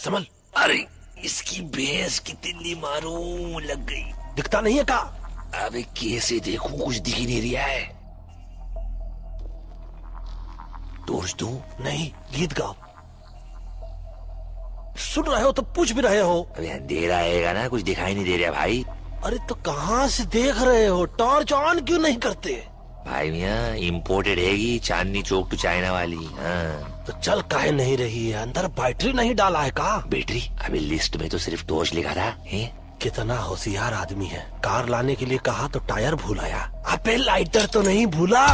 संभल। अरे इसकी भैंस की तिल्ली मारूं, लग गई। दिखता नहीं है का? अबे कैसे देखूं, कुछ दिख ही नहीं रहा है। टॉर्च दूं? नहीं, गीत गाओ। सुन रहे हो तो पूछ भी रहे हो। अबे अंधेरा आएगा ना, कुछ दिखाई नहीं दे रहा भाई। अरे तो कहाँ से देख रहे हो? टॉर्च ऑन क्यों नहीं करते? भाई मियाँ इम्पोर्टेड हैगी, चांदनी चौक टू चाइना वाली। हाँ तो चल काहे नहीं रही है? अंदर बैटरी नहीं डाला है का? बैटरी? अबे लिस्ट में तो सिर्फ टॉर्च लिखा था। है? कितना होशियार आदमी है। कार लाने के लिए कहा तो टायर भूल आया। अबे लाइटर तो नहीं भूला?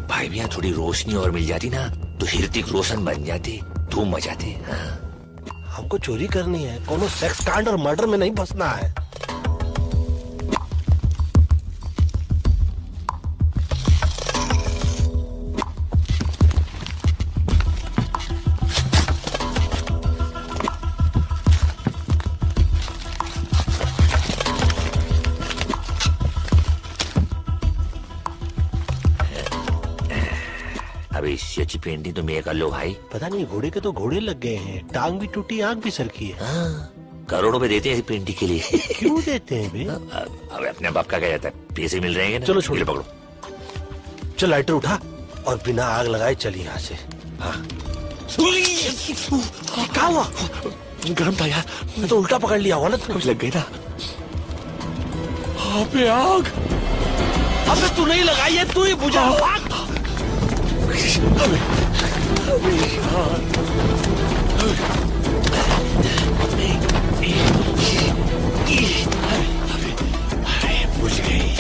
भाई मियाँ थोड़ी रोशनी और मिल जाती ना तो ऋतिक रोशन बन जाते, धूम मचाते। हाँ। हमको चोरी करनी है, कोनो सेक्स कांड और मर्डर में नहीं फंसना है। अबे इससे अच्छी पेंटिंग तो मैं कर लो भाई। पता नहीं, घोड़े के तो घोड़े लग गए हैं, टांग भी टूटी, आंख भी सरकी है। हाँ, करोड़ों में देते हैं इस पेंटिंग के लिए। क्यों देते हैं बे? अबे अपने बाप का क्या जाता है, पैसे मिल रहे हैं ना। चलो छोड़, ये पकड़ो। चल लाइटर उठा और बिना आग लगाए चल यहाँ से। हाँ। क्या हुआ? गर्म था यार। मैं तो उल्टा पकड़ लिया हुआ ना। कुछ लग गई ना। हाँ पे आग। अबे तू नहीं लगाई है, तू ही बुझा। बुझ गई।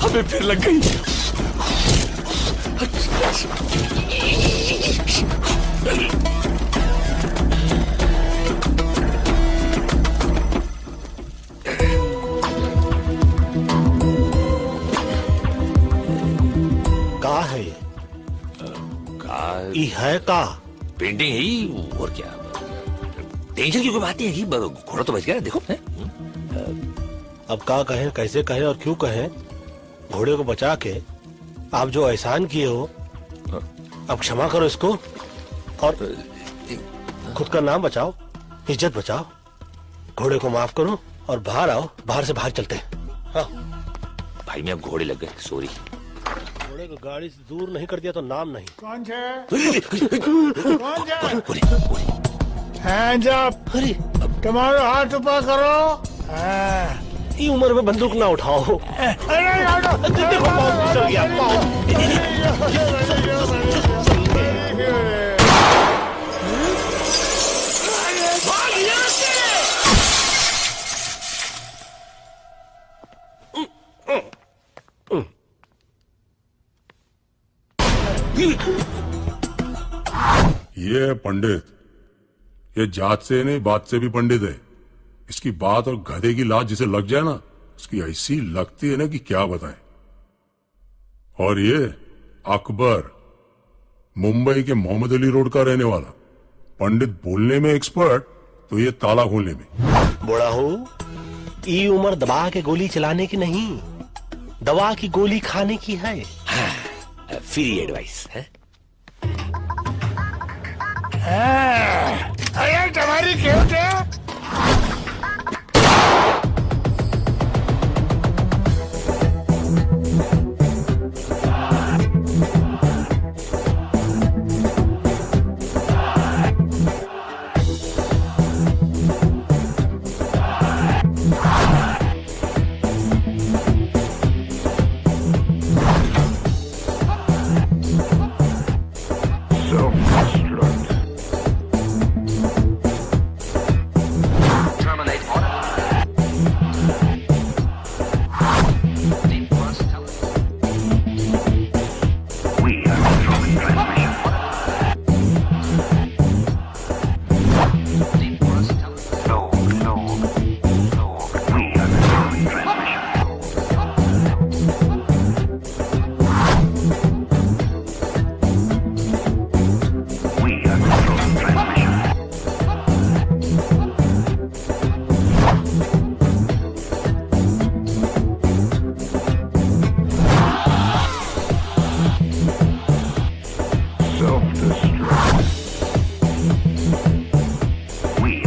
हमें फिर लग गई। का है ये? ई है का? पेंटिंग है ही, और क्या। टेंशन की कोई बात नहीं है कि घोड़ा तो बच गया, देखो है? अब का कहें, कैसे कहें और क्यों कहें? घोड़े को बचा के आप जो एहसान किए हो, अब क्षमा करो इसको और खुद का नाम बचाओ, इज्जत बचाओ। घोड़े को माफ करो और बाहर आओ, बाहर से बाहर चलते हैं। हाँ। भाई मैं अब घोड़े लग गए, सॉरी। घोड़े को गाड़ी से दूर नहीं कर दिया तो नाम नहीं। कौन है? कौन है? Hands up. अरे तुम्हारे हाथ ऊपर करो। हाँ। ये उम्र में बंदूक ना उठाओ। अरे देखो पाँव फिसल गया, ये है पंडित। ये जात से नहीं, बात से भी पंडित है। इसकी बात और गधे की लात जिसे लग जाए ना, उसकी ऐसी लगती है ना कि क्या बताएं। और ये अकबर, मुंबई के मोहम्मद अली रोड का रहने वाला। पंडित बोलने में एक्सपर्ट, तो ये ताला खोलने में। बड़ा हो, ये उम्र दबा के गोली चलाने की नहीं, दवा की गोली खाने की है। हाँ, फ्री एडवाइस है। अरे तुम्हारी खेत है।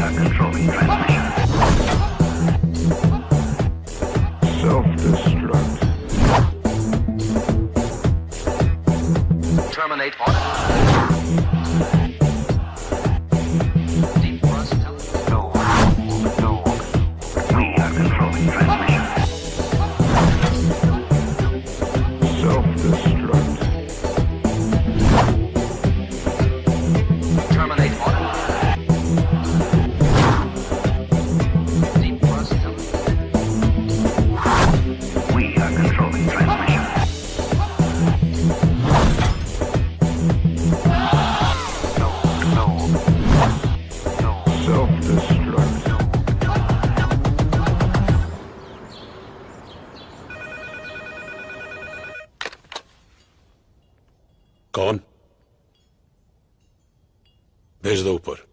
are controlling transmission. Self-destruct. Terminate order. No. We are controlling transmission. Self-destruct. Terminate order. We are controlling transmission. No. Self-destruct. कौन? भेज दो ऊपर।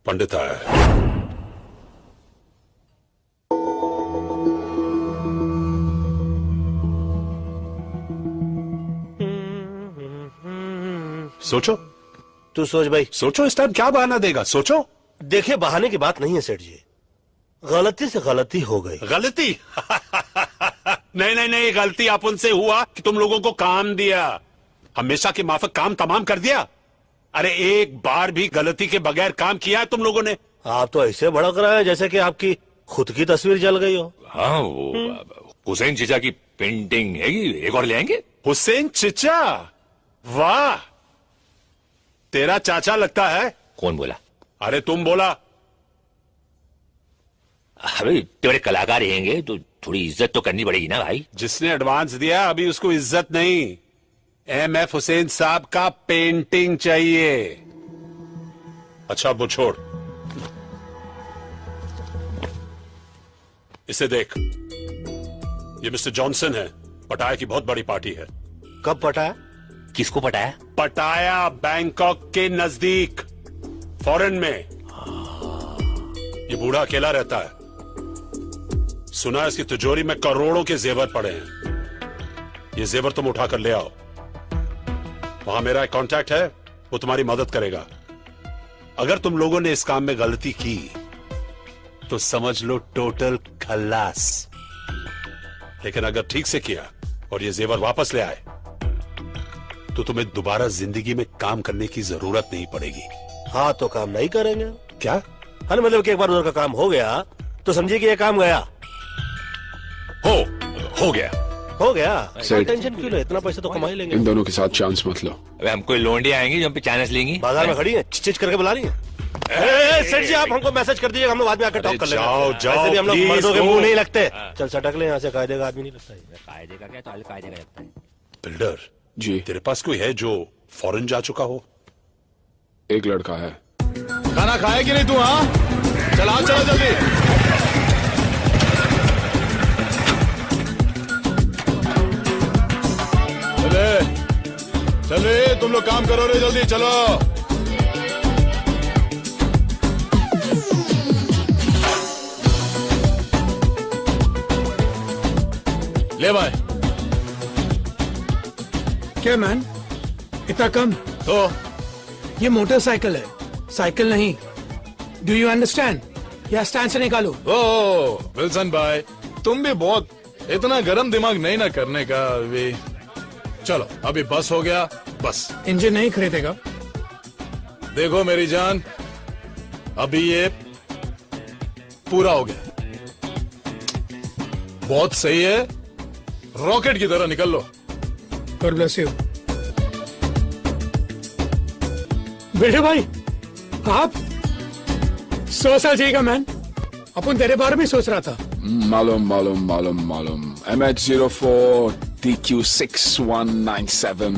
पंडित आया है। सोचो, तू सोच भाई। सोचो इस टाइम क्या बहाना देगा, सोचो। देखिए, बहाने की बात नहीं है सेठ जी, गलती से गलती हो गई। गलती? नहीं नहीं नहीं, गलती अपन से हुआ कि तुम लोगों को काम दिया, हमेशा के माफक काम तमाम कर दिया। अरे एक बार भी गलती के बगैर काम किया है तुम लोगों ने? आप तो ऐसे भड़क रहे हैं जैसे कि आपकी खुद की तस्वीर जल गई हो। हाँ, वो हुसैन चीचा की पेंटिंग है, एक और ले आएंगे। हुसैन चिचा? वाह, तेरा चाचा लगता है। कौन बोला? अरे तुम बोला। अबे तेरे कलाकार रहेंगे तो थोड़ी इज्जत तो करनी पड़ेगी ना भाई। जिसने एडवांस दिया अभी उसको इज्जत नहीं, एमएफ हुसैन साहब का पेंटिंग चाहिए। अच्छा वो छोड़, इसे देख, ये मिस्टर जॉनसन है, पटाया की बहुत बड़ी पार्टी है। कब पटाया? किसको पटाया? पटाया बैंकॉक के नजदीक, फॉरेन में। ये बूढ़ा अकेला रहता है, सुना है इसकी तिजोरी में करोड़ों के जेवर पड़े हैं। ये जेवर तुम उठाकर ले आओ, वहां मेरा एक कांटेक्ट है, वो तुम्हारी मदद करेगा। अगर तुम लोगों ने इस काम में गलती की तो समझ लो टोटल खल्लास, लेकिन अगर ठीक से किया और ये जेवर वापस ले आए तो तुम्हें दोबारा जिंदगी में काम करने की जरूरत नहीं पड़ेगी। हाँ तो काम नहीं करेंगे क्या? हाँ, मतलब कि एक बार उधर का काम हो गया तो समझिए कि ये काम गया। हो गया। हो गया, सेठ। टेंशन क्यों ले, इतना पैसा तो कमा ही लेंगे। इन दोनों के साथ चांस मत लो। अबे हमको लोंडे आएंगे जो हम पे चांस लेंगी। बाजार में खड़ी है, चिच करके बुला रही है। सेठ जी आप हमको मैसेज कर दीजिएगा, हम लोग बाद में आकर टॉक कर लेंगे। जाओ, जाओ, वैसे भी हम लोग please, मर्दों के go। मुंह नहीं लगते। चल सटक ले यहाँ से, कायदे का आदमी नहीं लगता है। कायदे का क्या, तो कायदे का लगता है। बिल्डर जी, तेरे पास कोई है जो फॉरेन जा चुका हो? एक लड़का है। खाना खाया कि नहीं तू? हाँ चला, चलो जल्दी। चले तुम लोग काम करो रे, जल्दी चलो। ले भाई। क्या मैन, इतना कम? तो ये मोटरसाइकिल है, साइकिल नहीं। Do you understand? या स्टैंड से निकालो। ओ विल्सन भाई, तुम भी बहुत इतना गरम दिमाग नहीं ना करने का भी। चलो अभी बस हो गया, बस। इंजन नहीं खरीदेगा? देखो मेरी जान, अभी ये पूरा हो गया, बहुत सही है, रॉकेट की तरह निकल लो। God bless you. बेटे भाई, आप 100 साल जिएगा मैन, अपन तेरे बारे में सोच रहा था। मालूम मालूम मालूम मालूम। MH04 TQ6197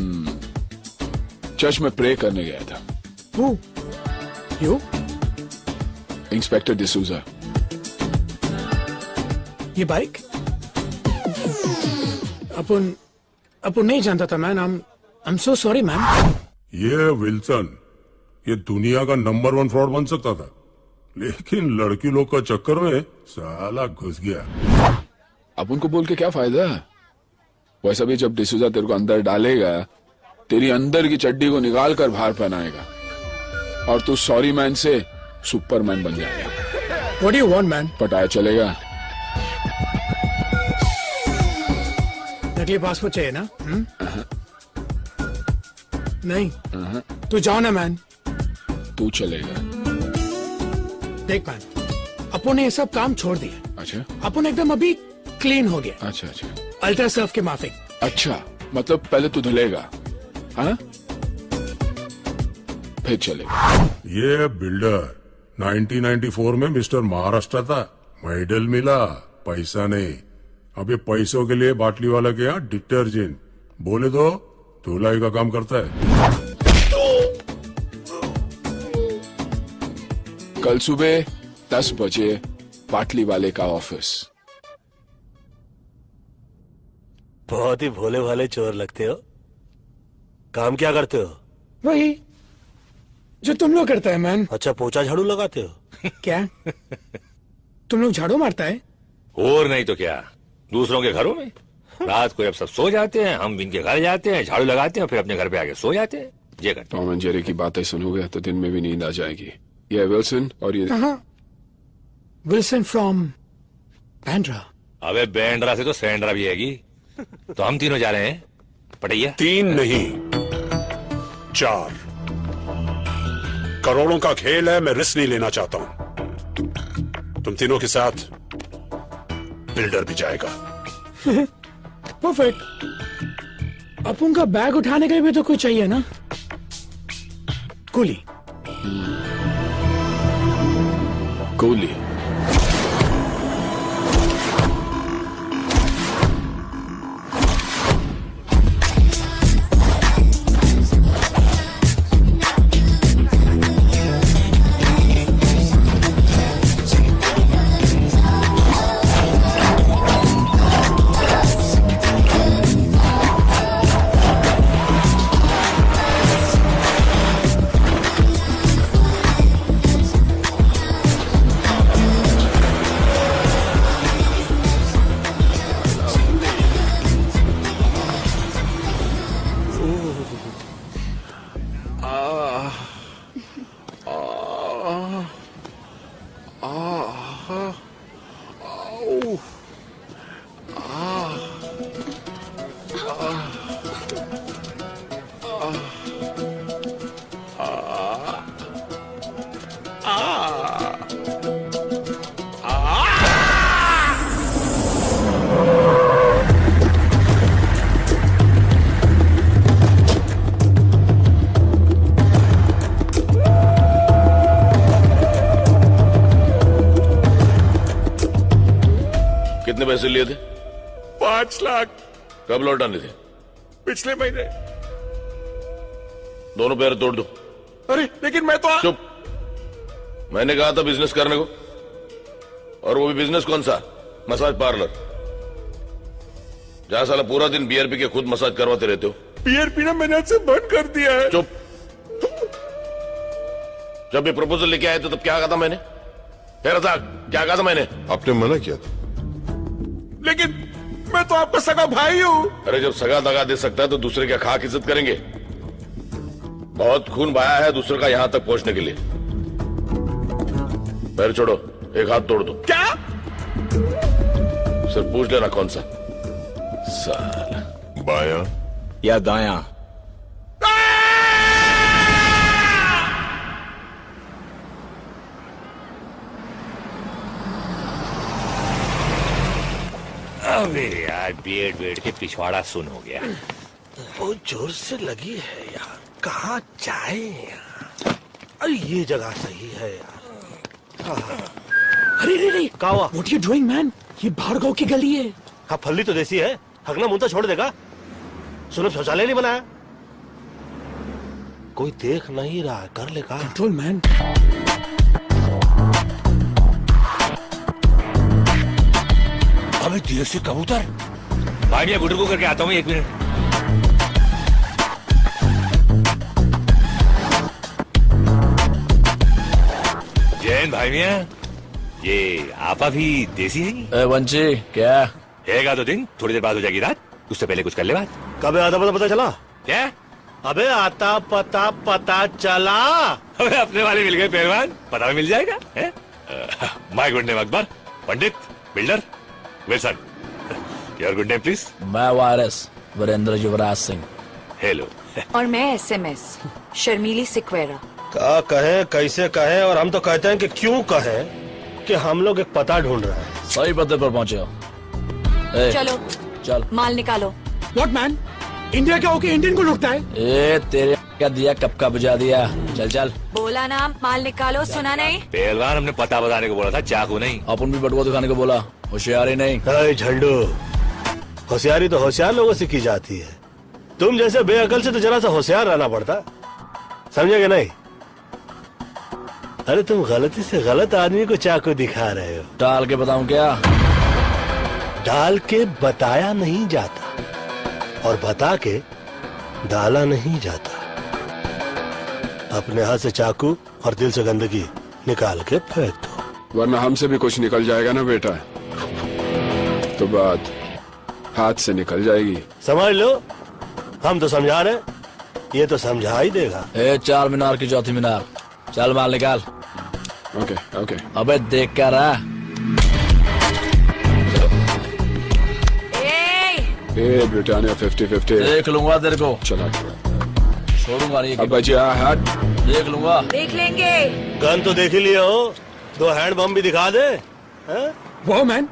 चर्च में प्रे करने गया था। Who? You? इंस्पेक्टर डिसूजा। ये बाइक अपन नहीं जानता था man. I'm so sorry man. ये विल्सन, ये दुनिया का नंबर 1 फ्रॉड बन सकता था, लेकिन लड़की लोग का चक्कर में साला घुस गया। अब उनको बोल के क्या फायदा है? वैसा भी जब डिसूजा तेरे को अंदर डालेगा तेरी अंदर की चड्डी को निकाल कर बाहर पहनाएगा और तू सॉरी मैन से सुपरमैन बन जाएगा। What do you want, man? पटाया चलेगा? नकली पासपोर्ट चाहिए ना? नहीं, तू जाओ ना मैन। तू चलेगा? देख मैन, अपन ने ये सब काम छोड़ दिया। अच्छा, अपन एकदम अभी क्लीन हो गया। अच्छा अच्छा अल्ट्रा सर्फ के माफिक। अच्छा, मतलब पहले तू धुलेगा, हाँ? फिर चलेगा। ये बिल्डर 1994 में मिस्टर महाराष्ट्र था, मेडल मिला, पैसा नहीं। अब ये पैसों के लिए बाटली वाला के यहाँ डिटर्जेंट बोले तो धुलाई का काम करता है। कल सुबह 10 बजे बाटली वाले का ऑफिस। बहुत ही भोले भाले चोर लगते हो। काम क्या करते हो? वही जो तुम लोग करता है मैन। अच्छा, पोछा झाड़ू लगाते हो? क्या तुम लोग झाड़ू मारता है? और नहीं तो क्या, दूसरों के घरों में। रात को जब सब सो जाते हैं, हम इनके घर जाते हैं, झाड़ू लगाते हैं, फिर अपने घर पे आके सो जाते हैं। ये करते टॉम एंड जेरी की बातें सुनोगे तो दिन में भी नींद आ जाएगी। ये विल्सन और ये कहाँ? Wilson from Bandra. अबे बैंड्रा से तो सैंड्रा भी आएगी। तो हम तीनों जा रहे हैं पटैया। 3 नहीं 4 करोड़ों का खेल है, मैं रिस्क नहीं लेना चाहता हूं। तुम तीनों के साथ बिल्डर भी जाएगा। परफेक्ट। अपन का बैग उठाने के लिए भी तो कुछ चाहिए ना? कूली। कूली। कितने पैसे लिए थे? 5 लाख। कब लौटाने थे? पिछले महीने। दोनों पैर तोड़ दो। अरे लेकिन मैं तो चुप। मैंने कहा था बिजनेस करने को, और वो भी बिजनेस कौन सा? मसाज पार्लर, जहां साला पूरा दिन बियर पी के खुद मसाज करवाते रहते हो। बियर पीना मैंने आज से बंद कर दिया है। चुप। जब ये प्रपोजल लेके आए थे तब क्या कहा था मैंने? क्या कहा था मैंने? आपने मना किया था। लेकिन मैं तो आपका सगा भाई हूँ। अरे जब सगा दगा दे सकता है तो दूसरे क्या खाक इज्जत करेंगे? बहुत खून बहाया है दूसरे का यहां तक पहुंचने के लिए। पैर छोड़ो, एक हाथ तोड़ दो। क्या? सिर्फ पूछ लेना कौन सा। साला बायां या दायां? अबे यार, बेड के पिछवाड़ा सुन हो गया। बहुत जोर से लगी है यार। कहाँ जाए यार? अरे ये जगह सही है यार। अरे नहीं क्या हुआ? What you doing, man? ये भार्गव की गली है। हाँ, फल्ली तो देसी है, हगना मुंह तो छोड़ देगा। सुनो, शौचालय नहीं बनाया। कोई देख नहीं रहा, कर ले का। Control man. अबे देर से कबूतर। भाई मैं गुटर को करके आता हूँ, 1 मिनट। जैन भाई मियाँ, ये आपा भी देसी है? वंशी क्या हैगा तो दिन, थोड़ी देर बाद हो जाएगी रात। उससे पहले कुछ कर ले बात। कब आधा पता चला? क्या? अबे आता पता पता चला। अबे अपने वाले मिल गए पहलवान, पता भी मिल जाएगा। My good name Akbar, Pandit, builder, Wilson. Your good name please. मैं वायरस वीरेंद्र युवराज सिंह। हेलो। और मैं एसएमएस शर्मीली सिक्वेरा। क्या कहें, कैसे कहें, और हम तो कहते हैं कि क्यों कहें कि हम लोग एक पता ढूंढ रहे हैं। सही पते पर पहुंचे हो। चलो चल माल निकालो। व्हाट मैन, इंडिया क्या होके इंडियन को लुटता है? ए तेरे क्या दिया, कब का बुझा दिया। चल चल। बोला ना माल निकालो, सुना नहीं? पहलवान हमने पता बताने को बोला था, चाकू नहीं। अपन भी बटुआ दिखाने को बोला, होशियारी नहीं। झंडू, होशियारी तो होशियार लोगों से की जाती है। तुम जैसे बेअकल से तो जरा सा होशियार रहना पड़ता, समझे कि नहीं? अरे तुम गलती से गलत आदमी को चाकू दिखा रहे हो। डाल के बताऊं क्या? डाल के बताया नहीं जाता और बता के डाला नहीं जाता। अपने हाथ से चाकू और दिल से गंदगी निकाल के फेंक दो, वरना हमसे भी कुछ निकल जाएगा ना बेटा, तो बात हाथ से निकल जाएगी। समझ लो, हम तो समझा रहे, ये तो समझा ही देगा। ए 4 मीनार की चौथी मीनार, चल माल निकाल। Okay okay. अबे देख कर रहा। ए ब्रिटानिया 50-50 देख लूंगा तेरे को। चला छोड़ूंगा नहीं। अब बचिया हाथ देख लूंगा। देख लेंगे। गन तो देख ही लिया हो, 2 हैंड बम भी दिखा दे। वाह मैन,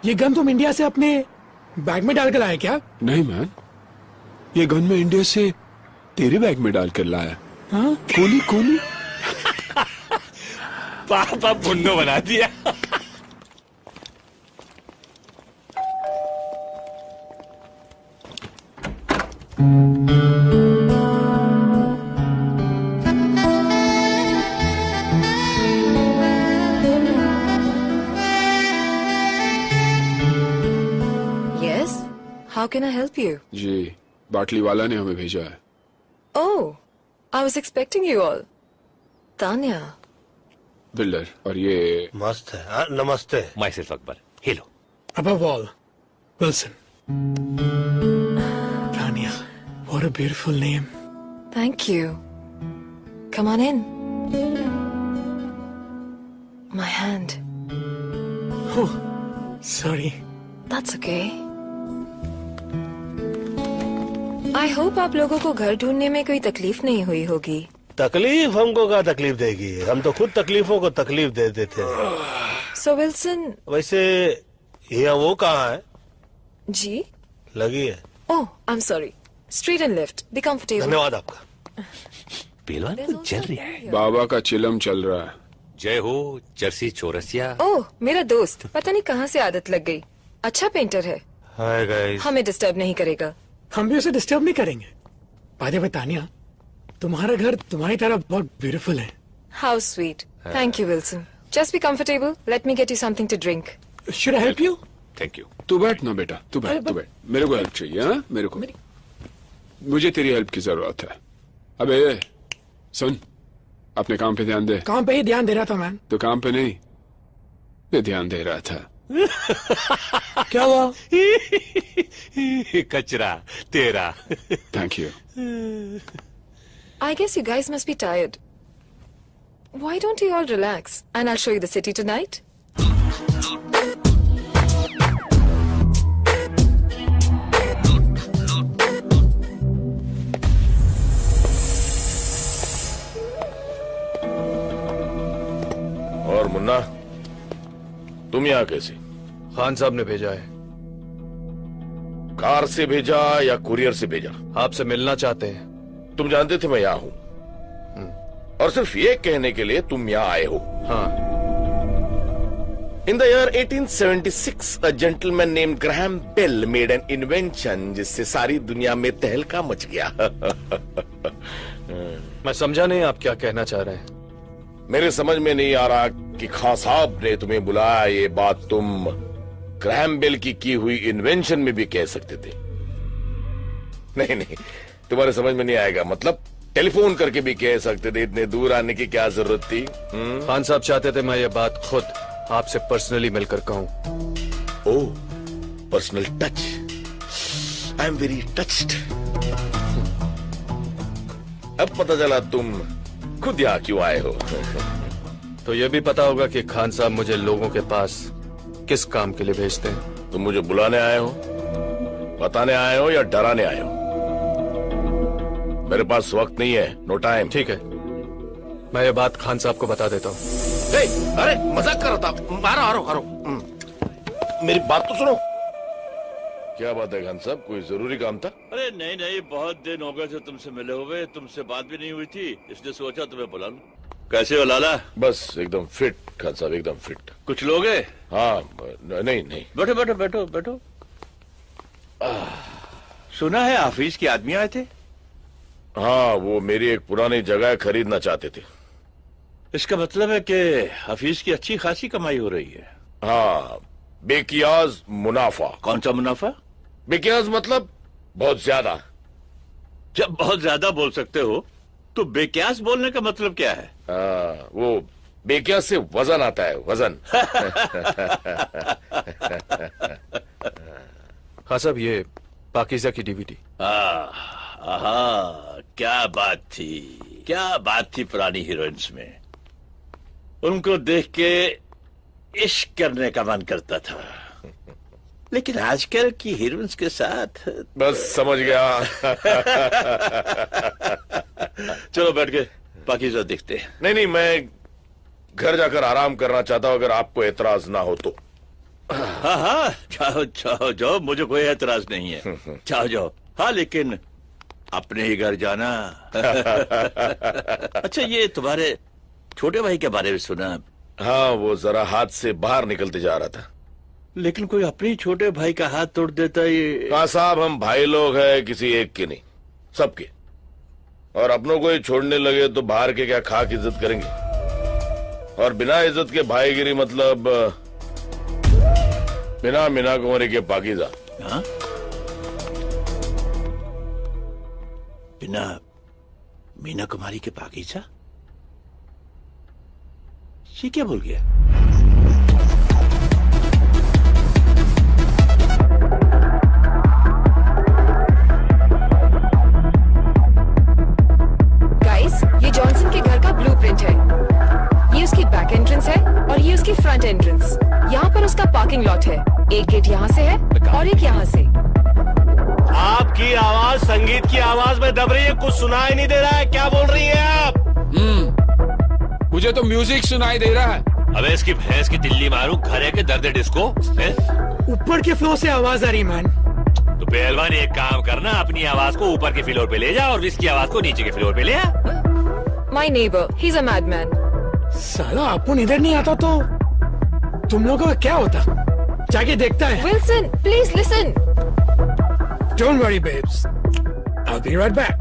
ये गन तुम इंडिया से अपने बैग में डाल कर लाए क्या? नहीं मैन, ये गन में इंडिया से तेरे बैग में डाल कर लाया। हाँ? कोली कोली। पापा पुन्नो बना दिया। Yes, how can I help you? जी, बाटली वाला ने हमें भेजा है। Oh, I was expecting you all. Tanya. Builder, और ये मस्त है। नमस्ते। My self Akbar. Hello. Above all, Wilson. Tanya, what a beautiful name. Thank you. Come on in. My hand. Oh, sorry. That's okay. I hope आप लोगों को घर ढूंढने में कोई तकलीफ नहीं हुई होगी। तकलीफ हमको क्या तकलीफ देगी, हम तो खुद तकलीफों को तकलीफ दे देते हैं। So Wilson. वैसे ये वो कहाँ है? जी? लगी है। Oh, I'm sorry. Street and lift. Be comfortable. धन्यवाद आपका। पहलवान को चल रहा है। बाबा का चिलम चल रहा है। जय हो जर्सी चौरसिया। ओह, मेरा दोस्त, पता नहीं कहाँ से आदत लग गई। अच्छा पेंटर है। Hi guys. हमें डिस्टर्ब नहीं करेगा। हम भी उसे डिस्टर्ब नहीं करेंगे। बाय तानिया, तुम्हारा घर तुम्हारी तरह बहुत ब्यूटीफुल है। How sweet. Thank you, Wilson. Just be comfortable. Let me get you something to drink. Should I help you? Thank you. तू बैठ ना बेटा, तू बैठ, तू बैठ। मेरे को हेल्प चाहिए। हाँ, मेरे को, मुझे तेरी हेल्प की जरूरत है। अबे सुन, अपने काम पे ध्यान दे। काम पे ही ध्यान दे रहा था मैन। तो काम पे नहीं, मैं ध्यान दे रहा था। क्या हुआ? कचरा तेरा। Thank you. I guess you guys must be tired. Why don't you all relax and I'll show you the city tonight? और मुन्ना, तुम यहाँ कैसे? खान साहब ने भेजा है। कार से भेजा या कुरियर से भेजा? आपसे मिलना चाहते हैं। तुम जानते थे मैं यहाँ हूँ, और सिर्फ ये कहने के लिए तुम यहाँ आए हो। हाँ। In the year 1876, a gentleman named Graham Bell made an invention जिससे सारी दुनिया में तहलका मच गया। मैं समझा नहीं आप क्या कहना चाह रहे हैं। मेरे समझ में नहीं आ रहा कि खान साहब ने तुम्हें बुलाया, ये बात तुम ग्रैहम बेल की हुई इन्वेंशन में भी कह सकते थे। नहीं नहीं, तुम्हारे समझ में नहीं आएगा। मतलब टेलीफोन करके भी कह सकते थे, इतने दूर आने की क्या जरूरत थी? खान साहब चाहते थे मैं ये बात खुद आपसे पर्सनली मिलकर कहूं। Oh, personal touch. I am very touched. अब पता चला तुम खुद यहाँ क्यों आए हो। तो ये भी पता होगा कि खान साहब मुझे लोगों के पास किस काम के लिए भेजते हैं। तुम मुझे बुलाने आए हो, बताने आए हो या डराने आए हो? मेरे पास वक्त नहीं है, नो टाइम। ठीक है, मैं ये बात खान साहब को बता देता हूँ। अरे मजाक कर रहा था। हारो। मेरी बात तो सुनो। क्या बात है खान साहब, कोई जरूरी काम था? अरे नहीं, बहुत दिन हो गए थे तुमसे मिले हुए, तुमसे बात भी नहीं हुई थी, इसलिए सोचा तुम्हें बुला लूं। कैसे हो लाला? बस एकदम फिट खान साहब, एकदम फिट। कुछ लोग हैं? हाँ, नहीं। बैठो। सुना है हाफिज के आदमी आए थे? हाँ, वो मेरी एक पुरानी जगह खरीदना चाहते थे। इसका मतलब है कि हाफिज की अच्छी खासी कमाई हो रही है। हाँ, बेकियाज मुनाफा। कौन सा मुनाफा? बेकियाज मतलब बहुत ज्यादा। जब बहुत ज्यादा बोल सकते हो तो बेकियास बोलने का मतलब क्या है? वो बेकियास से वजन आता है, वजन। हाँ साहब, ये पाकीज़ा की डीवीडी। क्या बात थी पुरानी हीरोइंस में। उनको देख के इश्क करने का मन करता था, लेकिन आजकल की हीरोइंस के साथ बस समझ गया। चलो बैठ के पाकीज़ा देखते हैं। नहीं, मैं घर जाकर आराम करना चाहता हूँ, अगर आपको एतराज ना हो तो। हाँ, जाओ, मुझे कोई एतराज नहीं है। जाओ। हाँ, लेकिन अपने ही घर जाना। अच्छा, ये तुम्हारे छोटे भाई के बारे में सुना? हाँ, वो जरा हाथ से बाहर निकलते जा रहा था। लेकिन कोई अपने छोटे भाई का हाथ तोड़ देता ये? कहा साहब, हम भाई लोग हैं, किसी एक के नहीं, सबके। और अपनों को ही छोड़ने लगे तो बाहर के क्या खाक इज्जत करेंगे? और बिना इज्जत के भाईगिरी मतलब बिना मीना कुंवरी के पाकीज़ा। हाँ? बिना मीना कुमारी के पाकीज़ा? ये क्या बोल गया? गाइस, ये जॉनसन के घर का ब्लूप्रिंट है। ये उसकी बैक एंट्रेंस है और ये उसकी फ्रंट एंट्रेंस। यहाँ पर उसका पार्किंग लॉट है। एक गेट यहाँ से है और एक यहाँ से। आपकी आवाज संगीत की आवाज में दब रही है, कुछ सुनाई नहीं दे रहा है। क्या बोल रही है आप? मुझे तो म्यूजिक सुनाई दे रहा है। अबे इसकी भैंस की दिल्ली मारू, घर है के दर्द डिस्को। ऊपर के फ्लोर से आवाज आ रही मैन। तो पहलवान एक काम करना, अपनी आवाज को ऊपर के फ्लोर पे ले जा और इसकी आवाज को नीचे के फ्लोर पे ले आ। My neighbor, he's a madman. साला अपन इधर नहीं आता तो तुम लोगों का क्या होता? जाके देखता है। Wilson, please listen. Don't worry, babes. I'll be right back.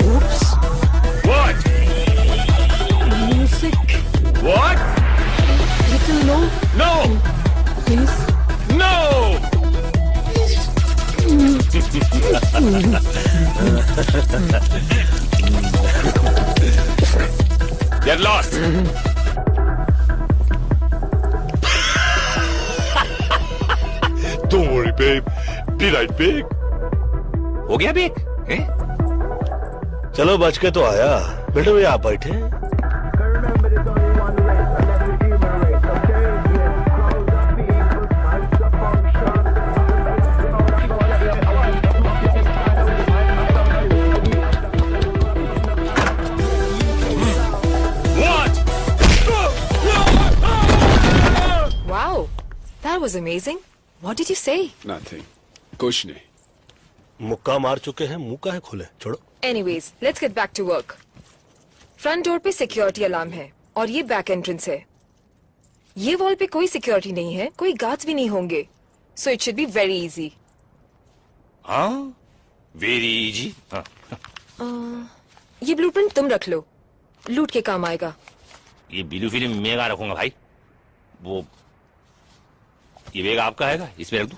Oops. What? Music. What? Little low. No. Please. No. Get lost. Don't worry, babe. Be right back. हो गया बेक? चलो बच के तो आया। बेटे भैया आप बैठे। Wow, that was amazing. What did you say? Nothing. कुछ नहीं। मुक्का मार चुके हैं, मुंह का है खुले, छोड़ो। Anyways, let's get back to work. Front door पे सिक्योरिटी अलार्म है और ये बैक एंट्रेंस है। ये वॉल पे कोई सिक्योरिटी नहीं है, कोई गार्ड्स भी नहीं होंगे, so it should be very easy. हाँ, वेरी इजी। ये ब्लूप्रिंट तुम रख लो, लूट के काम आएगा। ये ब्लू फिल्म मैं कहाँ रखूंगा भाई? वो ये बैग आपका हैगा, इसमें रख दूं?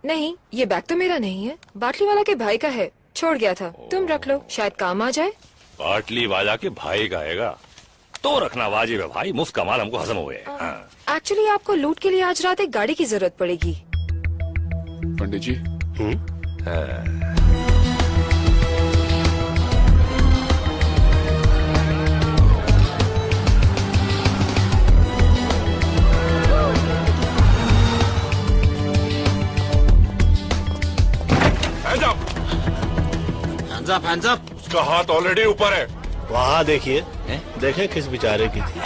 नहीं, ये बैग तो मेरा नहीं है, बाटली वाला के भाई का है, छोड़ गया था। तुम रख लो, शायद काम आ जाए। बाटली वाला के भाई का हैगा? तो रखना वाजिब है भाई, मुफ्त का माल हमको हजम हो गया। हाँ। एक्चुअली आपको लूट के लिए आज रात एक गाड़ी की जरूरत पड़ेगी। पंडित जी। hands up। उसका हाथ ऑलरेडी ऊपर है। वहाँ देखिए, देखें किस बेचारे की थी।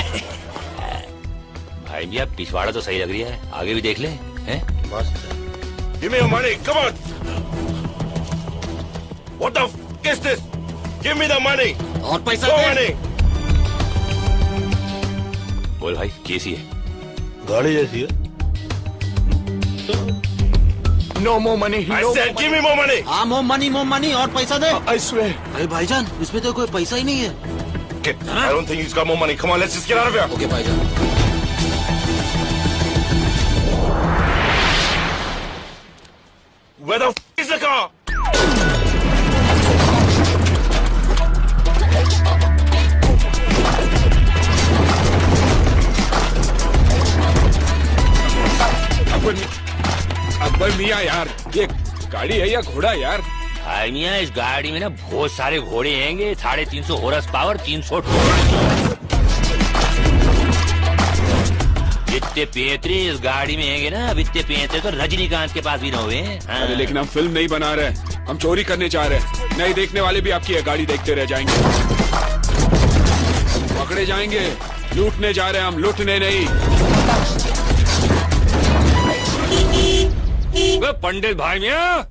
भाई जी आप पिछवाड़ा तो सही लग रही है, आगे भी देख ले। हैं? मस्त। Give me your money, come on. What the f is this? Give me the money. और पैसा Go दे। money. बोल भाई कैसी है? गाड़ी जैसी है। No more money. I said give me more money. हाँ मोर मनी और पैसा दे। I swear। अरे भाईजान इसमें तो कोई पैसा ही नहीं है। Kid, I don't think he's got more money. Come on, let's just get out of here. Okay भाईजान। Where the f is the car? Akbar मियाँ यार, ये गाड़ी है या घोड़ा यार? भाई मियाँ इस गाड़ी में ना बहुत सारे घोड़े हैंगे, 350 हॉर्स पावर, 300 जितने पेंतरे इस गाड़ी में हैंगे ना, अब इतने पेंतरे तो रजनीकांत के पास भी न हुए। हाँ। अरे लेकिन हम फिल्म नहीं बना रहे, हम चोरी करने चाह रहे हैं। नहीं देखने वाले भी आपकी ये गाड़ी देखते रह जाएंगे। पकड़े जाएंगे, लूटने जा रहे हैं हम, लूटने नहीं। पंडित भाई मियाँ।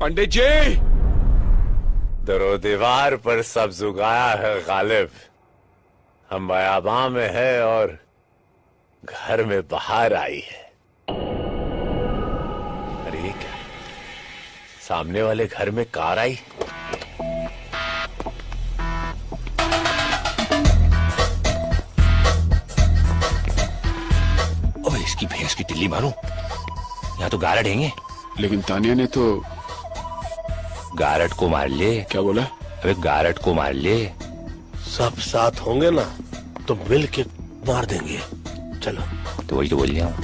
पंडित जी। दरो दीवार पर सब जुगाया है गालिब, हम बयाबां में है और घर में बाहर आई है। अरे ये क्या, सामने वाले घर में कार आई। ओए इसकी भैंस की टिल्ली मारूं, यहाँ तो गारड हैंगे। लेकिन तानिया ने तो गारड को मार ले। क्या बोला? अबे गारड को मार ले। सब साथ होंगे ना तो मिल के मार देंगे। चलो। तो वही तो बोल रहा हूँ।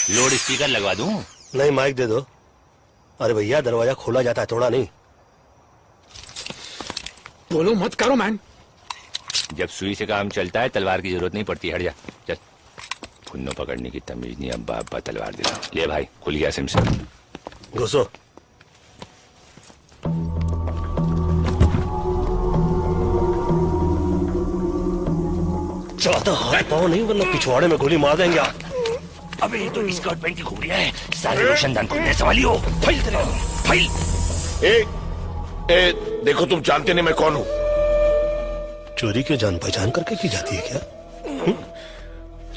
लोड स्पीकर लगवा दूं? नहीं माइक दे दो। अरे भैया दरवाजा खोला जाता है, तोड़ा नहीं। बोलो मत करो मैन। जब सुई से काम चलता है तलवार की जरूरत नहीं पड़ती। हट जा चल। खुन्नो पकड़ने की तमीज नहीं, अब्बा अब्बा तलवार दे रहा। ले भाई खुल गया सिम से। घुसो। चाहता हाथ पाओ नहीं वरना पिछवाड़े में गोली मार देंगे आप। अबे ये तो स्कर्ट पैंट की खुबरिया है, सारे रोशनदान खुलने संभालियो। फाइल तेरे फाइल। देखो तुम जानते नहीं मैं कौन हूं। चोरी के जान पहचान करके की जाती है क्या?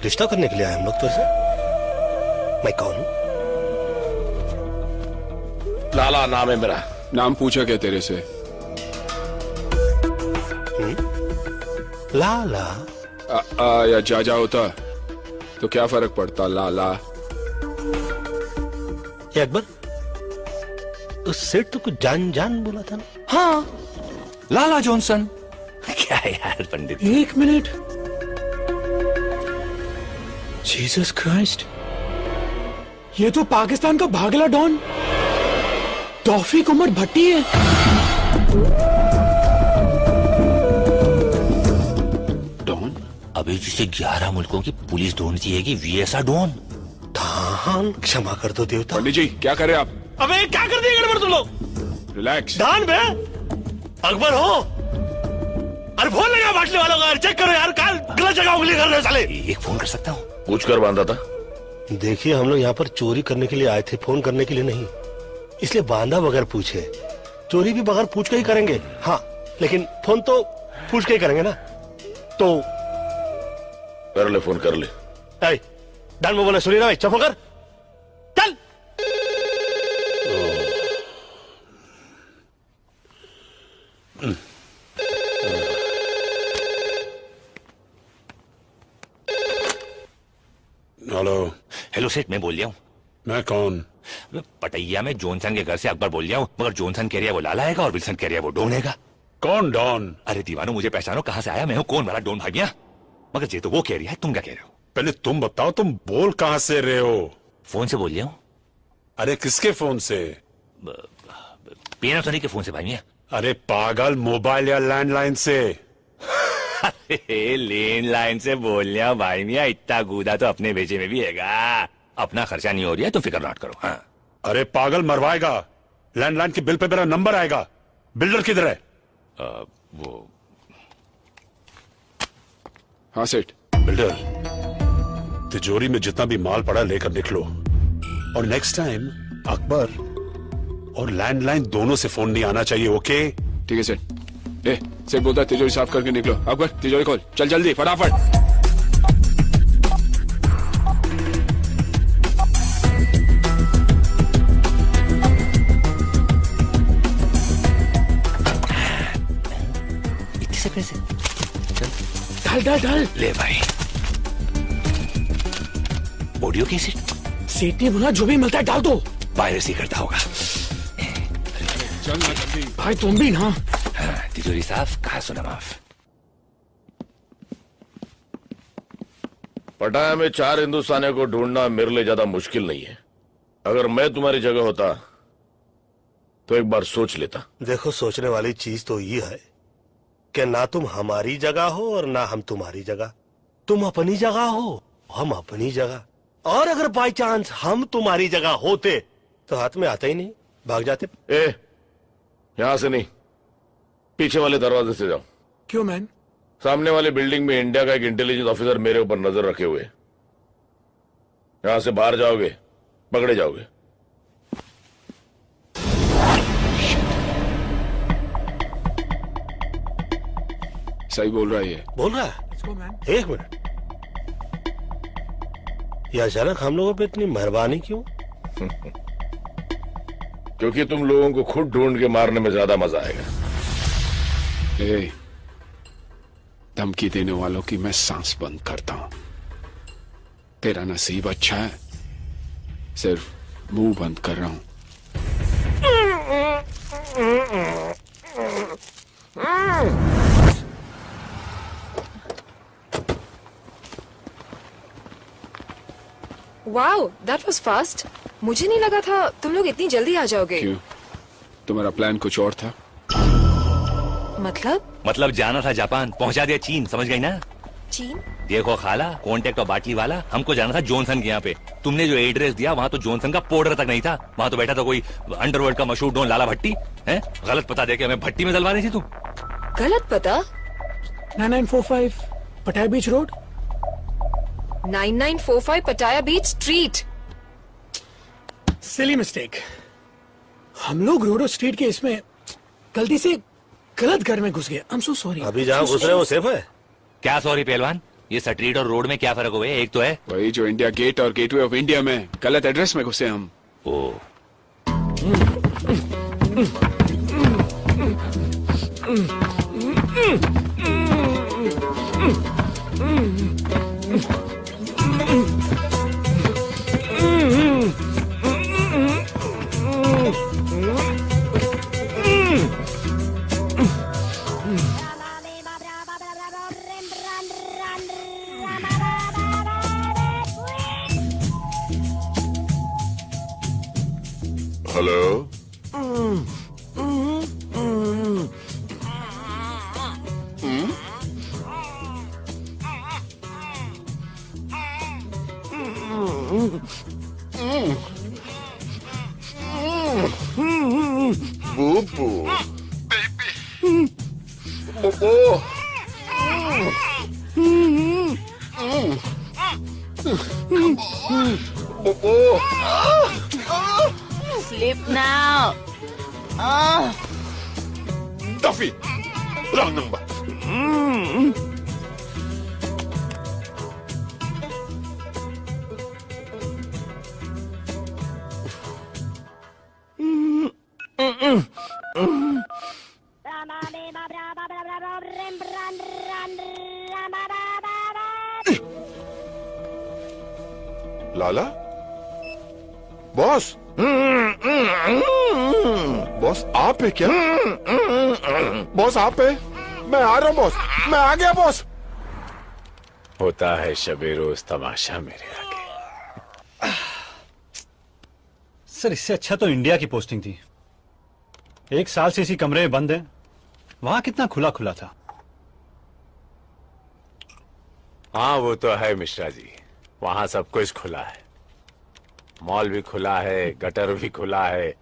रिश्ता करने के लिए आए हम लोग तुझसे। मैं कौन हूं? लाला नाम है मेरा। नाम पूछा क्या तेरे से? लाला या जाजा होता तो क्या फर्क पड़ता? लाला ये अकबर सेठ तो कुछ जान जान बोला था ना? हाँ, लाला जॉनसन। क्या यार पंडित। एक मिनट, जीसस क्राइस्ट, ये तो पाकिस्तान का भागला डॉन तौफीक उमर भट्टी है। डॉन? अभी जिसे 11 मुल्कों की पुलिस ढूंढती है कि वीएसआ डॉन। धान, क्षमा कर दो देवता। पंडित जी क्या कर रहे हैं आप? अबे क्या कर दिया गड़बड़ तुम लोग? रिलैक्स। धान बे अकबर हो? अरे फोन लगा बाटले वालों का, चेक करो यार, काल गलत जगह उंगली कर रहे हो साले। एक फोन कर सकता हूँ? पूछ कर बांधा था। देखिए हम लोग यहाँ पर चोरी करने के लिए आए थे, फोन करने के लिए नहीं, इसलिए बांधा बगैर पूछे। चोरी भी बगैर पूछ के ही करेंगे, हाँ, लेकिन फोन तो पूछ के ही करेंगे ना। तो कर ले, फोन कर ले। डान में बोले, सुनी ना भाई, चुप कर, चल। हेलो। हेलो सेठ, मैं बोल रहा हूँ। मैं कौन? पटैया में जॉनसन के घर से अकबर बोल रहा हूँ, मगर जॉनसन कह रहा है वो लाला है और विल्सन कह रहा है वो डॉन है। कौन डॉन? अरे दीवानो, मुझे पहचानो, कहाँ से आया मैं हूँ, कौन वाला डॉन भागिया? मगर ये तो वो कह रही है, तुम क्या कह रहे हो? पहले तुम बताओ, तुम बोल कहां से रहे हो? फोन से बोल रहा हूँ। अरे किसके फोन से? पैनासोनिक के फोन से भाई। अरे पागल, मोबाइल या लैंडलाइन से? लैंडलाइन से बोल रहा भाई मियाँ, इतना कूदा तो अपने भेजे में भी हैगा, अपना खर्चा नहीं हो रहा है, तुम फिक्र नॉट करो। हाँ। अरे पागल, मरवाएगा। लैंडलाइन के बिल पे मेरा नंबर आएगा। बिल्डर किधर है? वो हाँ सेठ। बिल्डर, तिजोरी में जितना भी माल पड़ा लेकर निकलो, और नेक्स्ट टाइम अकबर और लैंडलाइन दोनों से फोन नहीं आना चाहिए, ओके? ठीक है सेठ। सेठ बोलता तिजोरी साफ करके निकलो। अकबर तिजोरी खोल, चल जल्दी फटाफट। इतने से पैसे डाल डाल डाल। ले भाई। ऑडियो कैसे? सेठ ने बोला जो भी मिलता है डाल दो। पायरेसी करता होगा। चल ना जल्दी भाई, तुम भी ना। हाँ, तिजोरी साफ, कहा सुना माफ। पटाया में 4 हिंदुस्तानियों को ढूंढना मेरे लिए ज्यादा मुश्किल नहीं है। अगर मैं तुम्हारी जगह होता तो एक बार सोच लेता। देखो, सोचने वाली चीज तो ये है कि ना तुम हमारी जगह हो और ना हम तुम्हारी जगह। तुम अपनी जगह हो, हम अपनी जगह। और अगर बाई चांस हम तुम्हारी जगह होते तो हाथ में आते ही नहीं, भाग जाते। यहां से नहीं, पीछे वाले दरवाजे से जाओ। क्यों मैन? सामने वाली बिल्डिंग में इंडिया का एक इंटेलिजेंस ऑफिसर मेरे ऊपर नजर रखे हुए। यहां से बाहर जाओगे, पकड़े जाओगे। सही बोल रहा है ये। बोल रहा है? एक मिनट, ये अचानक हम लोगों पे इतनी मेहरबानी क्यों? क्योंकि तुम लोगों को खुद ढूंढ के मारने में ज्यादा मजा आएगा। धमकी देने वालों की मैं सांस बंद करता हूं। तेरा नसीब अच्छा है, सिर्फ मुंह बंद कर रहा हूं। Wow, that was fast. मुझे नहीं लगा था तुम लोग इतनी जल्दी आ जाओगे। क्यों? तुम्हारा प्लान कुछ और था? मतलब जाना था जापान, पहुंचा दिया चीन, समझ गई ना? चीन? देखो खाला, कांटेक्ट और बाटली वाला, हमको जाना था जॉनसन के यहाँ पे। तुमने जो एड्रेस दिया वहाँ तो जॉनसन का पाउडर तक नहीं था, वहाँ तो बैठा था कोई अंडरवर्ल्ड का मशहूर डॉन लाला भट्टी है। गलत पता देके हमें भट्टी में डलवा रही थी तुम। गलत पता? 9945 पटाया बीच रोड। 9945 पटाया बीच स्ट्रीट। Silly mistake. हम लोग रोडो स्ट्रीट के इसमें गलती से गलत घर में घुस गए। I'm so sorry। अभी जहाँ घुस रहे हो सेफ है? क्या सॉरी पहलवान, ये स्ट्रीट और रोड में क्या फर्क हुआ है? एक तो है वही जो इंडिया गेट और गेटवे ऑफ इंडिया में गलत एड्रेस में घुसे हम। ओ हेलो। बूबू बूबू बूबू Sleep now. Duffy, wrong number. लाला, बॉस, बॉस आप है क्या? बॉस आप है? मैं आ रहा हूँ बॉस, मैं आ गया बॉस। होता है शबे रोज तमाशा मेरे आगे। सर इससे अच्छा तो इंडिया की पोस्टिंग थी। 1 साल से इसी कमरे में बंद है। वहां कितना खुला खुला था। हाँ वो तो है मिश्रा जी, वहां सब कुछ खुला है। मॉल भी खुला है, गटर भी खुला है,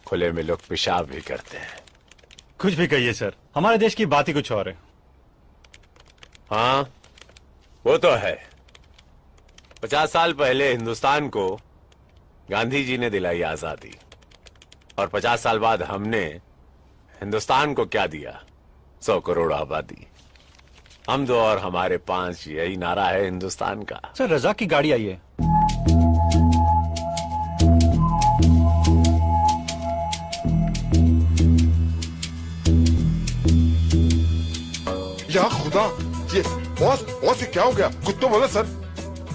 खुले में लोग पेशाब भी करते हैं। कुछ भी कहिए सर, हमारे देश की बात ही कुछ और है। हाँ वो तो है। 50 साल पहले हिंदुस्तान को गांधी जी ने दिलाई आजादी, और 50 साल बाद हमने हिंदुस्तान को क्या दिया? 100 करोड़ आबादी। हम 2 और हमारे 5, यही नारा है हिंदुस्तान का। सर रजाक की गाड़ी आई है। या खुदा, ये बॉस, बॉस ये क्या हो गया? कुछ तो बोलो सर।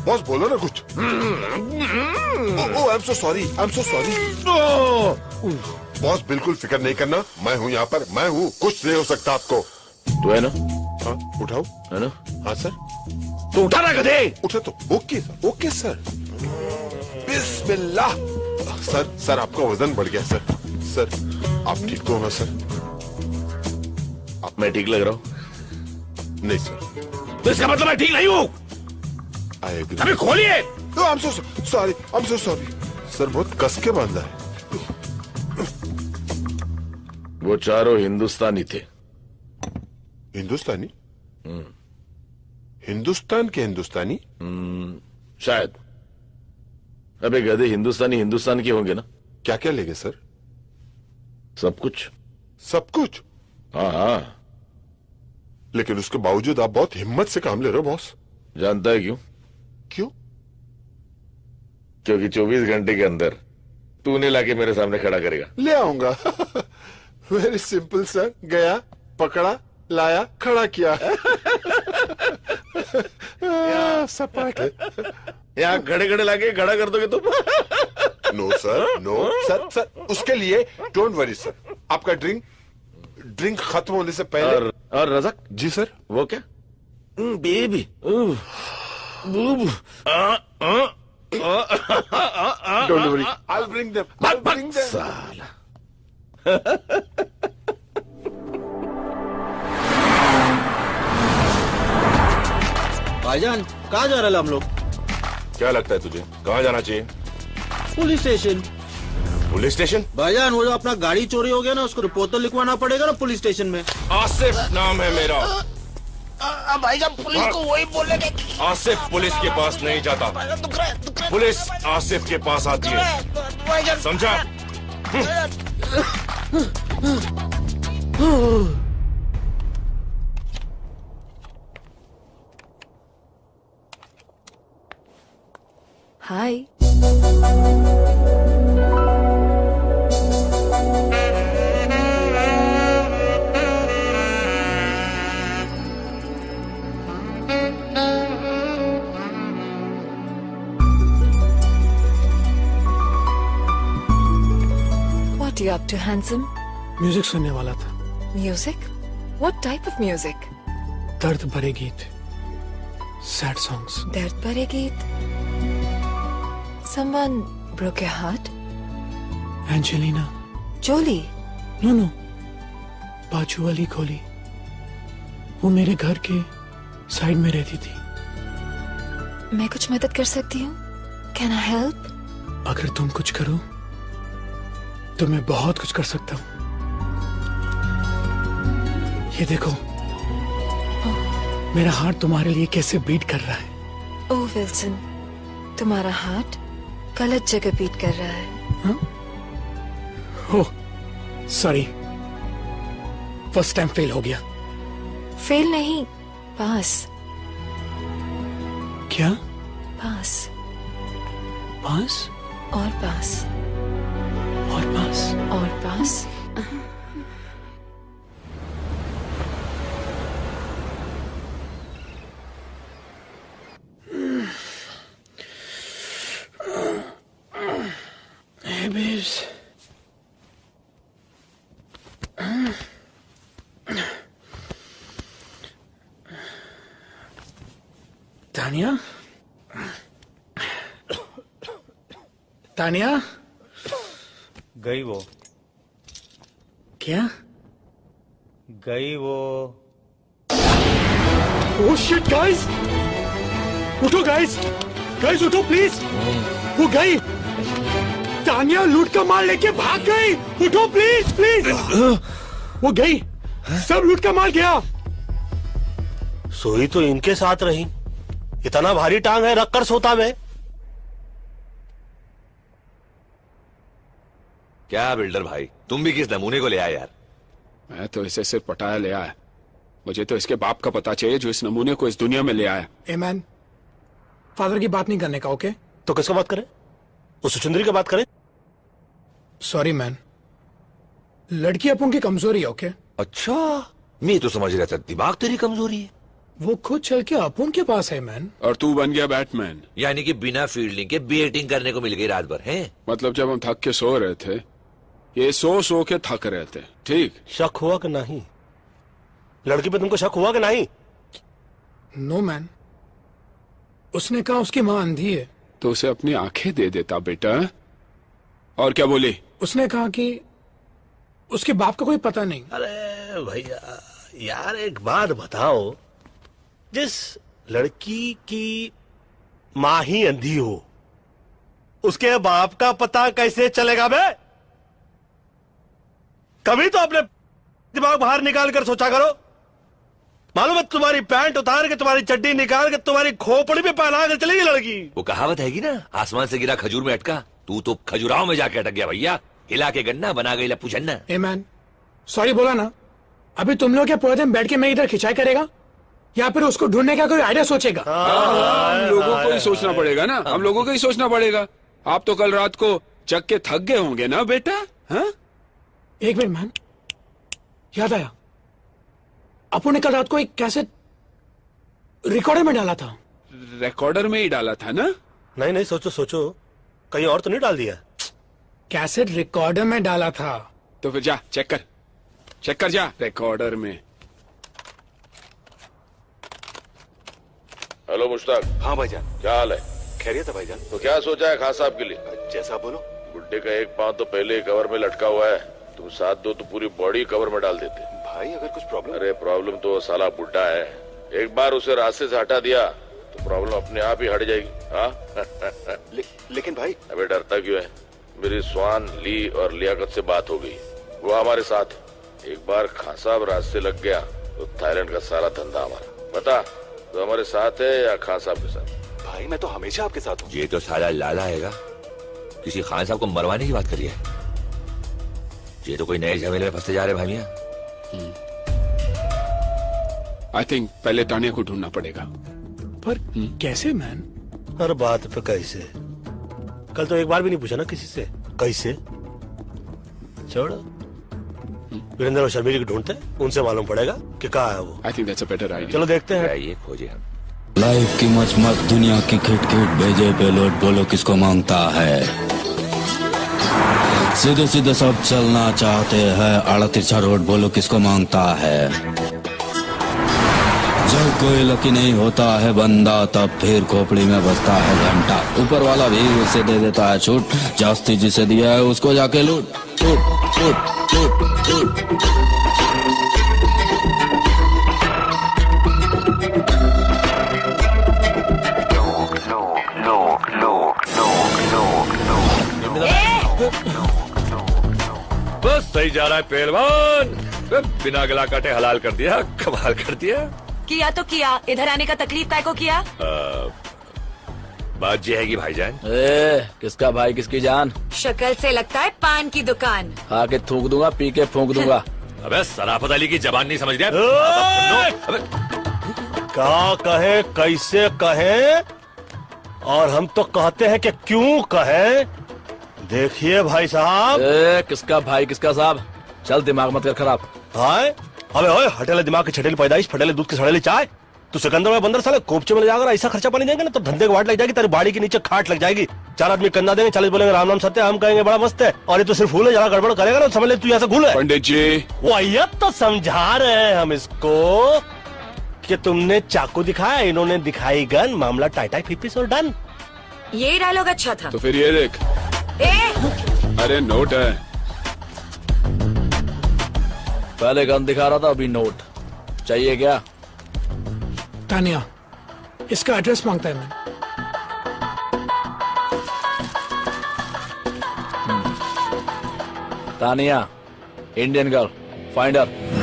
बॉस बोलो ना कुछ। I am so sorry, I am so sorry. Boss बिल्कुल फिक्र नहीं करना, मैं हूँ यहाँ पर, मैं हूँ, कुछ नहीं हो सकता आपको। तू है ना? हाँ उठाओ। है ना? हाँ सर। तो उठा ना गधे। उठे तो ओके सर, ओके सर। बिस्मिल्लाह। सर, सर आपका वजन बढ़ गया सर। सर आप ठीक तो हो ना सर? मैं ठीक लग रहा हूँ? नहीं सर। तो इसका मतलब मैं ठीक नहीं हूँ? अबे खोलिए। I am so sorry, I am so sorry. Sir बहुत कस के बांधा है। वो चारों हिंदुस्तानी थे। हिंदुस्तानी? हिंदुस्तान के हिंदुस्तानी? शायद। अबे गधे, हिंदुस्तानी हिंदुस्तान के होंगे ना? क्या क्या लेंगे सर? सब कुछ। सब कुछ? हाँ हाँ। लेकिन उसके बावजूद आप बहुत हिम्मत से काम ले रहे हो बॉस। जानता है क्यों? क्यों? क्योंकि 24 घंटे के अंदर तूने लाके मेरे सामने खड़ा करेगा। ले आऊंगा। Very simple sir. गया, पकड़ा, लाया, खड़ा किया। सपाट। यहाँ खड़े खड़े लाके खड़ा कर दोगे तुम? No sir, no sir. Sir उसके लिए डोंट वरी सर। आपका ड्रिंक खत्म होने से पहले। और रज़ाक जी सर। वो क्या? Baby. Don't worry, I will bring them, I will bring them. साला। भाईजान कहाँ जा रहे हम लोग? क्या लगता है तुझे, कहाँ जाना चाहिए? Police station. Police station? भाईजान वो जो अपना गाड़ी चोरी हो गया ना, उसको रिपोर्ट तो लिखवाना पड़ेगा ना पुलिस स्टेशन में। आसिफ नाम है मेरा। भाईजान पुलिस को वही बोलेंगे। आसिफ पुलिस के पास नहीं जाता, पुलिस आसिफ के पास आती है, समझा? हाय। What are you up to, handsome? Music सुनने वाला था। Music? What type of music? दर्द भरे गीत, सैड सॉन्ग्स। दर्द भरे गीत? Someone broke your heart? Angelina Jolie? No no, बाजू वाली खोली। वो मेरे घर के साइड में रहती थी। मैं कुछ मदद कर सकती हूँ? Can I help? अगर तुम कुछ करो तो मैं बहुत कुछ कर सकता हूँ। ये देखो, मेरा हार्ट तुम्हारे लिए कैसे बीट कर रहा है। ओह विल्सन, तुम्हारा हार्ट गलत जगह बीट कर रहा है। Oh sorry, first time fail हो गया। फेल नहीं, पास। क्या? पास। पास और पास और पास और पास। Hey, babes. तानिया? तानिया? गई वो। क्या? गई वो। Oh shit guys! उठो गाइस! गाइस उठो प्लीज! वो गई! तानिया लूट का माल लेके भाग गई! उठो प्लीज प्लीज! वो गई! सब लूट का माल गया! सोई तो इनके साथ रही। इतना भारी टांग है, रख कर सोता मैं। क्या बिल्डर भाई, तुम भी किस नमूने को ले आए यार? मैं तो इसे सिर्फ पटाया ले आया। मुझे तो इसके बाप का पता चाहिए जो इस नमूने को इस दुनिया में ले आया। ए मैन, फादर की बात नहीं करने का, ओके? तो किसका बात करें? उस सुचुंदरी की बात करें? सॉरी मैन, लड़की अपन की कमजोरी है, ओके? अच्छा, मैं तो समझ रहा था दिमाग तेरी कमजोरी है। वो खुद चल के अपन के पास है मैन। और तू बन गया बैटमैन। यानी कि बिना फील्डिंग के बैटिंग करने को मिल गई रात भर, है? मतलब जब हम थक के सो रहे थे, ये सो के थक रहे थे, ठीक? शक हुआ कि नहीं? लड़की पे तुमको शक हुआ कि नहीं? नो मैन, उसने कहा उसकी माँ अंधी है। तो उसे अपनी आंखें दे देता बेटा। और क्या बोली? उसने कहा कि उसके बाप का कोई पता नहीं। अरे भैया यार, एक बात बताओ, जिस लड़की की माँ ही अंधी हो, उसके बाप का पता कैसे चलेगा बे? कभी तो अपने दिमाग बाहर निकाल कर सोचा करो। मालूम है, तुम्हारी पैंट उतार के, तुम्हारी चड्डी निकाल के, तुम्हारी खोपड़ी पे पहना कर चलेगी लड़की। वो कहावत हैगी ना, आसमान से गिरा खजूर में अटका। तू तो खजुराहो में जाके अटक गया भैया। हिला के गन्ना बना गई लप्पू छन्ना। ए मैन, सॉरी बोला ना। अभी तुम लोग क्या पूरे दिन बैठ के मैं इधर खिंचाई करेगा, या फिर उसको ढूंढने का कोई आइडिया सोचेगा? हम लोगों को ही सोचना पड़ेगा ना। हम लोगों को ही सोचना पड़ेगा। आप तो कल रात को चक के थक गए होंगे ना बेटा? हाँ? एक मिनट मैन, याद आया, अपन ने कल रात को एक कैसेट रिकॉर्डर में डाला था। रिकॉर्डर में ही डाला था ना? नहीं नहीं, सोचो सोचो, कहीं और तो नहीं डाल दिया? कैसेट रिकॉर्डर में डाला था। तो फिर जा चेक कर जा रिकॉर्डर में। हेलो मुश्ताक। हाँ भाईजान। क्या हाल है? खैरियत है भाईजान। तो क्या सोचा है खान साहब के लिए? जैसा बोलो। बुड्ढे का एक पांव तो पहले ही कवर में लटका हुआ है। तुम साथ दो तो पूरी बॉडी कवर में डाल देते। भाई अगर कुछ प्रॉब्लम? अरे प्रॉब्लम तो साला बुड्ढा है। एक बार उसे रास्ते से हटा दिया तो प्रॉब्लम अपने आप ही हट जाएगी। हाँ? लेकिन भाई। अबे डरता क्यों है? मेरी स्वान, ली और लियाकत से बात हो गई। वो हमारे साथ। एक बार खान साहब रास्ते लग गया तो थाईलैंड का सारा धंधा हमारा। बता, तो हमारे साथ है या खान साहब के साथ? भाई मैं तो हमेशा आपके साथ हूँ। ये तो साला लाला हैगा, किसी खान साहब को मरवाने की बात करी है। ये तो कोई नए झमेले में फंसते जा रहे भाई मियां। आई थिंक पहले तानिया को ढूंढना पड़ेगा। पर कैसे मैन? हर बात पे कैसे? कल तो एक बार भी नहीं पूछा ना किसी से कैसे। छोड़ो, वीरेंद्र और शर्मिली को ढूंढते, उनसे मालूम पड़ेगा कि कहाँ है वो। I think that's a better idea. चलो देखते हैं। ये खोजे हम। लाइफ की मच मच, दुनिया की खिट खिट, भेजे पे लोट, बोलो किसको मांगता है। सीधे सीधे सब चलना चाहते हैं, आड़ा तिरछा रोड, बोलो किसको मांगता है। जब कोई लकी नहीं होता है बंदा, तब फिर खोपड़ी में बजता है घंटा। ऊपर वाला भी उसे दे देता है छूट, जास्ती जिसे दिया है उसको जाके लूट लूट लूट लूट लूट। बस सही जा रहा है पहलवान, बिना गला काटे हलाल कर दिया, कमाल कर दिया। किया तो किया, इधर आने का तकलीफ काय को किया? बात ये है कि भाईजान। किसका भाई किसकी जान? शक्ल से लगता है पान की दुकान। आके थूक दूंगा, पी के फूंक दूंगा। अबे सराफत अली की जबान नहीं समझ रहा? क्या कहे, कैसे कहे, और हम तो कहते हैं कि क्यों कहे। देखिए भाई साहब। किसका भाई किसका साहब? चल दिमाग मत कर खराब। हाय अबे ओए, हटेले दिमाग की छटेली पैदाइश, फटेले दूध की सड़ेली चाय। तू सिकंदर में बंदर साले कोपचे में ले जाकर ऐसा खर्चा पानी देंगे ना तो धंधे की वाट लग जाएगी, तेरी बाड़ी के नीचे खाट लग जाएगी। 4 आदमी कंधा देंगे, 40 बोलेंगे राम नाम सत्य, हम कहेंगे बड़ा मस्त है, और ये तो सिर्फ फूल है, जरा गड़बड़ करेगा ना समझ ले तू ऐसा घूल है। पंडित जी वो अब तो समझा रहे हैं हम इसको कि तुमने चाकू दिखाया, इन्होंने दिखाई गन, मामला टाइटाई फिपिस और डन। ये डायलॉग अच्छा था। तो फिर ये देख। अरे नोट है। पहले गन दिखा रहा था, अभी नोट चाहिए क्या? तानिया, इसका एड्रेस मांगता है मैं। Tania, Indian girl, finder.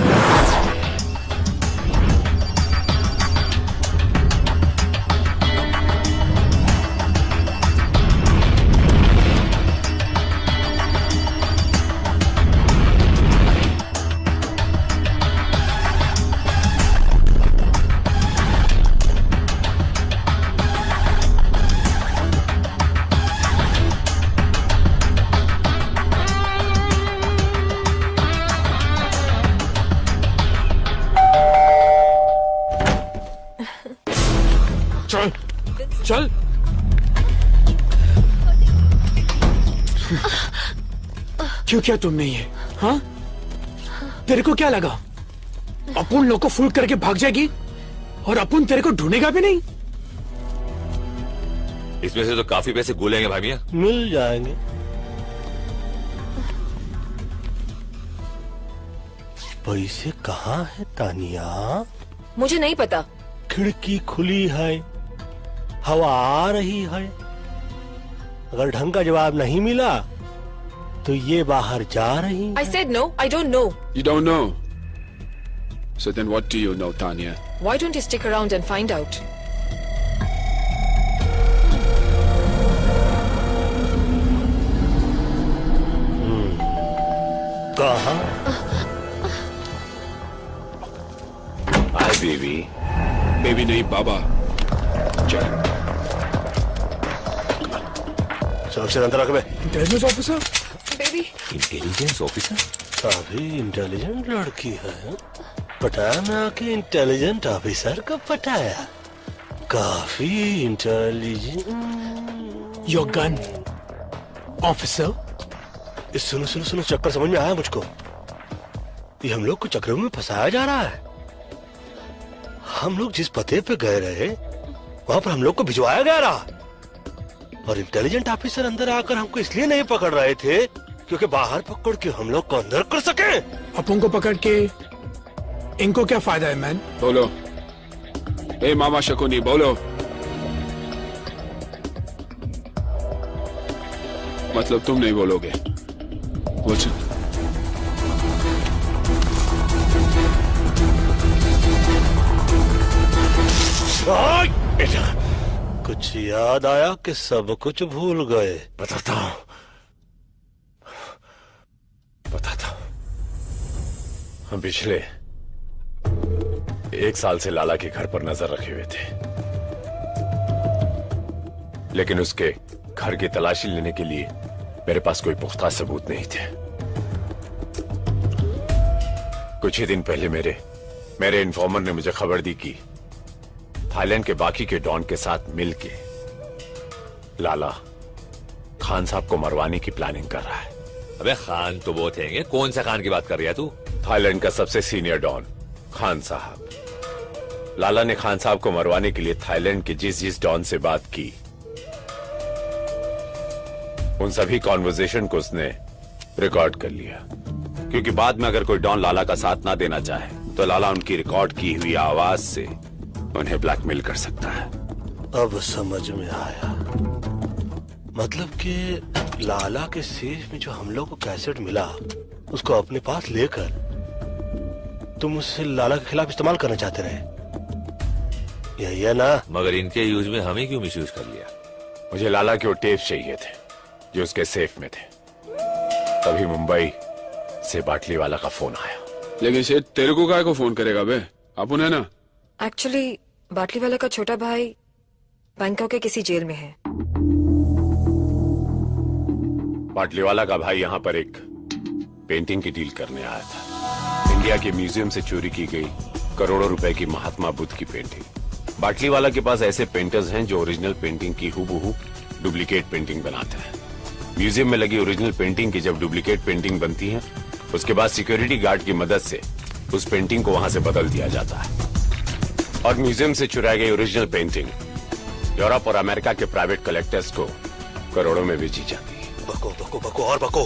चल चल। क्यों किया तुमने ये? हाँ, तेरे को क्या लगा अपन लोग को फुल करके भाग जाएगी और अपन तेरे को ढूंढेगा भी नहीं? इसमें से तो काफी पैसे गुलेंगे भाई मियां। मिल जाएंगे। पैसे कहाँ है तानिया? मुझे नहीं पता। खिड़की खुली है, हवा आ रही है, अगर ढंग का जवाब नहीं मिला तो ये बाहर जा रही। I said no, I don't know. You don't know. So then what do you know, Tanya? Why don't you stick around and find out? कहाँ? Hi baby. बेबी नहीं बाबा। चल। सुरक्षित अंदर रख बे। Intelligence officer. Baby. Intelligence officer? काफी intelligent लड़की है। पटाया में आके इंटेलिजेंट ऑफिसर को पटाया। काफी इंटेलिजेंट। Your gun officer. सुनो सुनो सुनो, चक्कर समझ में आया मुझको। ये हम लोग को चक्रों में फंसाया जा रहा है। हम लोग जिस पते पे गए रहे वहां पर हम लोग को भिजवाया गया रहा, और इंटेलिजेंट ऑफिसर अंदर आकर हमको इसलिए नहीं पकड़ रहे थे क्योंकि बाहर पकड़ के हम लोग को अंदर कर सके। अपन को पकड़ के इनको क्या फायदा है मैन? बोलो। ए मामा शकुनी बोलो। मतलब तुम नहीं बोलोगे? बोल। बेटा कुछ याद आया कि सब कुछ भूल गए? बताता हूं। हम पिछले 1 साल से लाला के घर पर नजर रखे हुए थे, लेकिन उसके घर की तलाशी लेने के लिए मेरे पास कोई पुख्ता सबूत नहीं थे। कुछ ही दिन पहले मेरे इन्फॉर्मर ने मुझे खबर दी कि थाईलैंड के बाकी के डॉन के साथ मिलके लाला खान साहब को मरवाने की प्लानिंग कर रहा है। अबे खान तो बहुत हैं, कौन सा खान की बात कर रही है तू? थाईलैंड का सबसे सीनियर डॉन खान साहब। लाला ने खान साहब को मरवाने के लिए थाईलैंड के जिस जिस डॉन से बात की, उन सभी कॉन्वर्सेशन को उसने रिकॉर्ड कर लिया, क्योंकि बाद में अगर कोई डॉन लाला का साथ ना देना चाहे तो लाला उनकी रिकॉर्ड की हुई आवाज से उन्हें ब्लैकमेल कर सकता है। अब समझ में आया। मतलब कि लाला के सेफ में जो हम लोग को कैसेट मिला, उसको अपने पास लेकर तुम उससे लाला के खिलाफ इस्तेमाल करना चाहते रहे, यही है ना? मगर इनके यूज में हमें क्यों मिसयूज कर लिया? मुझे लाला के वो टेप चाहिए थे जो उसके सेफ में थे। तभी मुंबई से बाटली वाला का फोन आया। लेकिन शेठ, तेरे को काय को फोन करेगा बे? आप उन्हें ना। एक्चुअली बाटली वाला का छोटा भाई बैंकॉक के किसी जेल में है। बाटली वाला का भाई यहाँ पर एक पेंटिंग की डील करने आया था। इंडिया के म्यूजियम से चोरी की गई करोड़ों रुपए की महात्मा बुद्ध की पेंटिंग। बाटली वाला के पास ऐसे पेंटर्स हैं जो ओरिजिनल पेंटिंग की हूबहू डुप्लीकेट पेंटिंग बनाते हैं। म्यूजियम में लगी ओरिजिनल पेंटिंग की जब डुप्लीकेट पेंटिंग बनती है, उसके बाद सिक्योरिटी गार्ड की मदद से उस पेंटिंग को वहां से बदल दिया जाता है और म्यूजियम से चुराई गई ओरिजिनल पेंटिंग यूरोप और अमेरिका के प्राइवेट कलेक्टर्स को करोड़ों में बेची जाती है। बको बको बको और बको।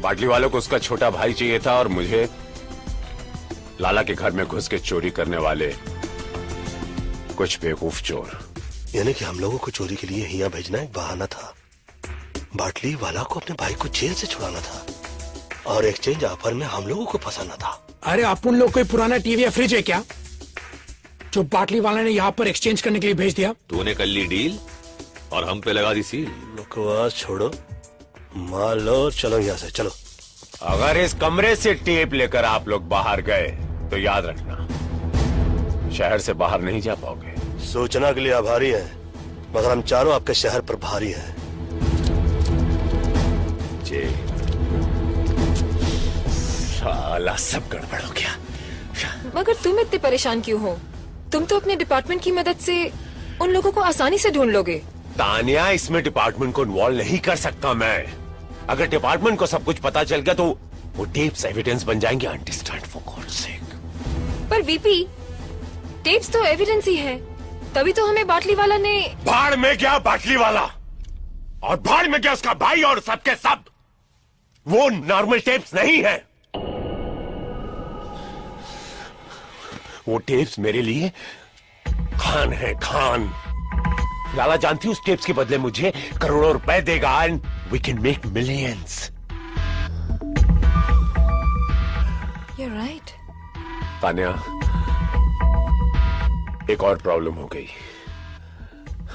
बाटली वालों को उसका छोटा भाई चाहिए था और मुझे लाला के घर में घुस के चोरी करने वाले कुछ बेवकूफ चोर। यानी कि हम लोगों को चोरी के लिए यहाँ भेजना एक बहाना था। बाटली वाला को अपने भाई को जेल से छुड़ाना था और एक्सचेंज ऑफर में हम लोगों को फंसाना था। अरे अपन लोग कोई पुराना टीवी या फ्रिज है क्या जो बाटली वाला ने यहाँ पर एक्सचेंज करने के लिए भेज दिया? तूने कर ली डील और हम पे लगा दी सील। बकवास छोड़ो, मार लो और चलो यहाँ से, चलो। अगर इस कमरे से टेप लेकर आप लोग बाहर गए तो याद रखना, शहर से बाहर नहीं जा पाओगे। सूचना के लिए आभारी हैं, मगर हम चारों आपके शहर पर भारी हैं। जी साला सब गड़बड़ हो गया। मगर तुम इतने परेशान क्यों हो? तुम तो अपने डिपार्टमेंट की मदद से उन लोगों को आसानी से ढूंढ लोगे। तानिया, इसमें डिपार्टमेंट को इन्वॉल्व नहीं कर सकता मैं। अगर डिपार्टमेंट को सब कुछ पता चल गया तो वो टेप्स एविडेंस बन जाएंगे। अंडरस्टैंड फॉर गॉड्स सेक। पर वीपी, टेप्स तो एविडेंस ही है, तभी तो हमें बाटली वाला ने। भाड़ में गया बाटली वाला और भाड़ में गया उसका भाई और सबके सब। वो नॉर्मल टेप्स नहीं है, वो टेप्स मेरे लिए खान है, खान। लाला जानती उस टेप्स के बदले मुझे करोड़ों रुपए देगा and we can make millions. You're right. Tania, एक और प्रॉब्लम हो गई।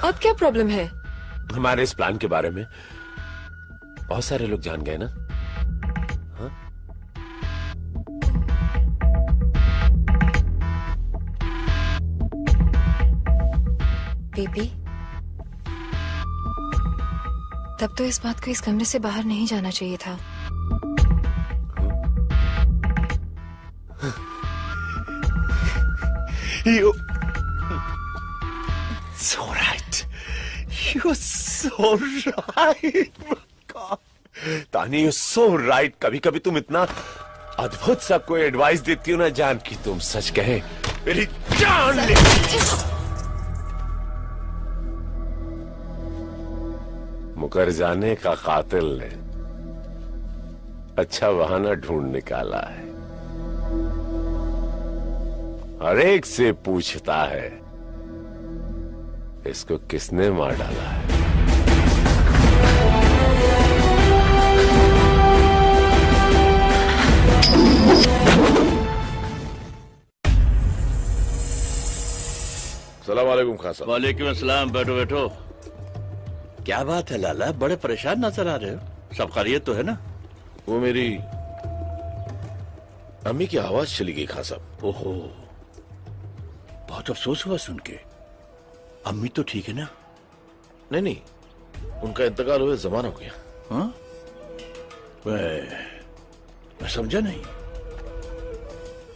अब क्या प्रॉब्लम है? हमारे इस प्लान के बारे में बहुत सारे लोग जान गए ना। हाँ? बेबी, तब तो इस बात को इस कमरे से बाहर नहीं जाना चाहिए था। You so right. You're so right. God. तानी, you're so right. कभी कभी तुम इतना अद्भुत सा कोई एडवाइस देती हो ना जान की तुम सच कहे मेरी जान ले। मुकर जाने का कातिल ने अच्छा बहाना ढूंढ निकाला है। हर एक से पूछता है इसको किसने मार डाला है। सलाम वालेकुम खान साहब। वालेकुम अस्सलाम। बैठो बैठो। क्या बात है लाला, बड़े परेशान नजर आ रहे हो। सब खैरियत तो है ना? वो मेरी अम्मी की आवाज चली गई खान साहब। ओहो, बहुत अफसोस हुआ सुन के। अम्मी तो ठीक है ना? नहीं नहीं, उनका इंतकाल हुए जमाना हो गया। हाँ? मैं समझा नहीं।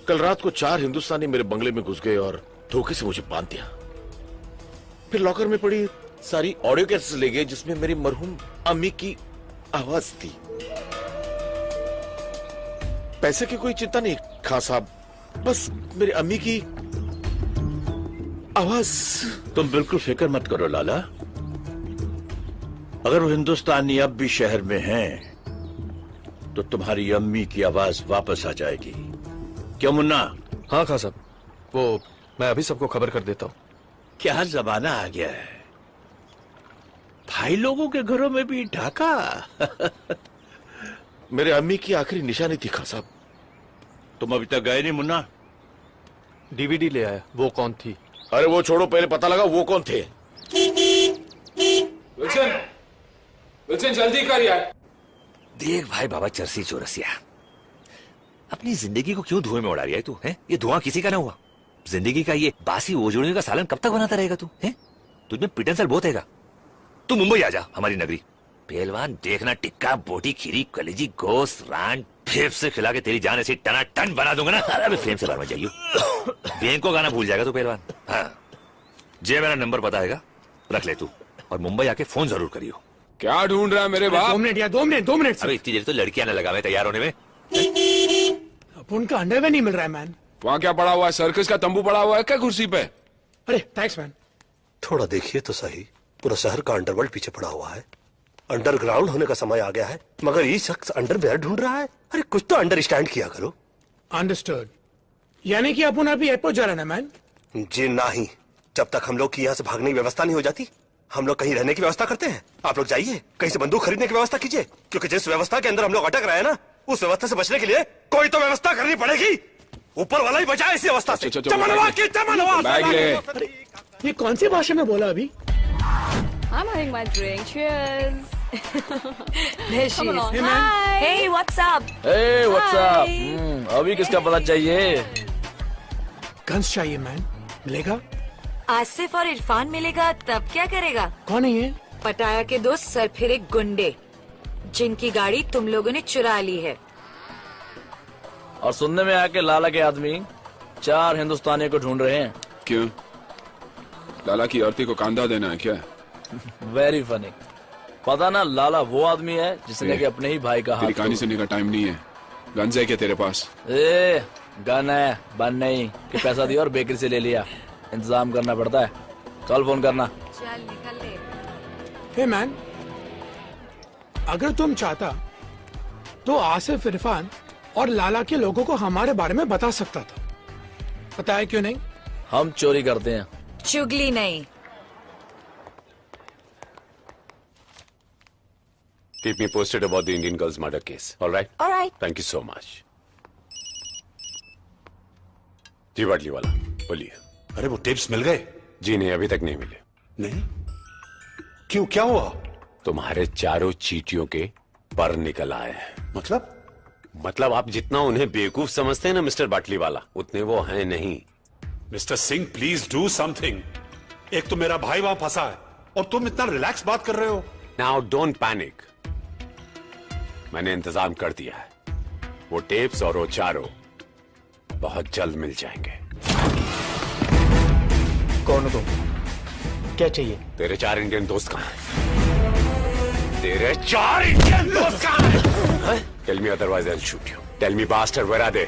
कल रात को 4 हिंदुस्तानी मेरे बंगले में घुस गए और धोखे से मुझे बांध दिया। फिर लॉकर में पड़ी सारी ऑडियो कैसेट्स ले गए जिसमें मेरी मरहूम अम्मी की आवाज थी। पैसे की कोई चिंता नहीं खान साहब, बस मेरी अम्मी की आवाज। तुम बिल्कुल फिक्र मत करो लाला, अगर वो हिंदुस्तानी अब भी शहर में हैं, तो तुम्हारी अम्मी की आवाज वापस आ जाएगी। क्यों मुन्ना? हाँ खां साहब, वो मैं अभी सबको खबर कर देता हूँ। क्या जमाना आ गया है, भाई लोगों के घरों में भी ढाका। मेरे अम्मी की आखिरी निशानी थी खां साहब। तुम अभी तक गए नहीं मुन्ना? डीवीडी ले आया, वो कौन थी? अरे वो छोड़ो, पहले पता लगा वो कौन थे। विल्सन, विल्सन जल्दी कर यार। देख भाई बाबा चरसी चौरसिया, अपनी जिंदगी को क्यों धुएं में उड़ा रही है तू? है ये धुआं किसी का ना हुआ। जिंदगी का ये बासी ओजोड़ियों का सालन कब तक बनाता रहेगा तू? है तुझमें पिटन बहुत हैगा। तू मुंबई आ जा, हमारी नगरी। पहलवान देखना, टिक्का बोटी खीरी कलेजी गोश्त रान फेफ से खिला के तेरी जान ऐसी टना टन बना दूंगा ना। अरे फ्रेम से बाहर मत जाइयो, बैंक को गाना भूल जाएगा तू पहलवान। हाँ जे मेरा नंबर पता हैगा, रख ले तू, और मुंबई आके फोन जरूर करियो। क्या ढूंढ रहा है मेरे बाप? 2 मिनट। अबे इतनी देर तो लड़कियां ना लगा हुए तैयार होने में। अब उनका अंडरवेयर नहीं मिल रहा है मैन। वहाँ क्या पड़ा हुआ है? सर्कस का तंबू पड़ा हुआ है क्या कुर्सी पे? अरे थैंक्स मैन। थोड़ा देखिए तो सही, पूरा शहर का अंडरवर्ल्ड पीछे पड़ा हुआ है। अंडरग्राउंड होने का समय आ गया है, मगर ये शख्स अंडरवेयर ढूंढ रहा है। अरे कुछ तो अंडरस्टैंड किया करो। अंडरस्टूड, यानी कि अपन अभी एयरपोर्ट जा रहे हैं मैन? जी नहीं, जब तक हम लोग की यहाँ से भागने की व्यवस्था नहीं हो जाती, हम लोग कहीं रहने की व्यवस्था करते हैं। आप लोग जाइए, कहीं से बंदूक खरीदने की व्यवस्था कीजिए, क्योंकि जिस व्यवस्था के अंदर हम लोग अटक रहे हैं ना, उस व्यवस्था से बचने के लिए कोई तो व्यवस्था करनी पड़ेगी। ऊपर वाला ही बचाए इसी अवस्था से। बैग ले। ये कौन सी भाषा में बोला अभी? I'm having my drink. Cheers. There she Come is. along. Hey, man. Hi. Hey, what's up? Hey, what's up? Hi. अभी किसका पता चाहिए? गन्स चाहिए मैन, मिलेगा? आसिफ और इरफान मिलेगा तब क्या करेगा? कौन है ये? पटाया के दोस्त सरफिरे गुंडे, जिनकी गाड़ी तुम लोगों ने चुरा ली है। और सुनने में आया कि लाला के आदमी 4 हिंदुस्तानियों को ढूंढ रहे हैं। क्यों? लाला की औरती को कांधा देना है क्या? Very funny. पता ना लाला वो आदमी है जिसने कि अपने ही भाई का हाथ। कहानी सुनने का टाइम नहीं है। गन्स है क्या तेरे पास? गन है, बन नहीं कि पैसा दिया और बेकरी से ले लिया। इंतजाम करना पड़ता है, कल फोन करना। चल निकल ले। हे मैन, अगर तुम चाहता तो आसिफ, इरफान और लाला के लोगों को हमारे बारे में बता सकता था। पता है क्यों नहीं? हम चोरी करते हैं, चुगली नहीं। Keep me posted about the Indian girl's murder case. All right? All right. Thank you so much. जी बाटली वाला बोलिए। अरे वो टिप्स मिल गए? जी नहीं, अभी तक नहीं मिले। नहीं? क्यों, क्या हुआ? तुम्हारे चारों चीटियों के पर निकल आए हैं। मतलब आप जितना उन्हें बेवकूफ समझते हैं ना मिस्टर बाटली वाला, उतने वो हैं नहीं। Mister Singh please do something. एक तो मेरा भाई वहां फंसा है और तुम इतना रिलैक्स बात कर रहे हो। नाउ डोंट पैनिक, मैंने इंतजाम कर दिया है। वो टेप्स और वो चारों बहुत जल्द मिल जाएंगे। कौन हो तुम? क्या चाहिए? तेरे 4 इंडियन दोस्त कहां हैं? तेरे 4 इंडियन दोस्त कहां हैं? Tell me otherwise I'll shoot you. Tell me bastard, where are they?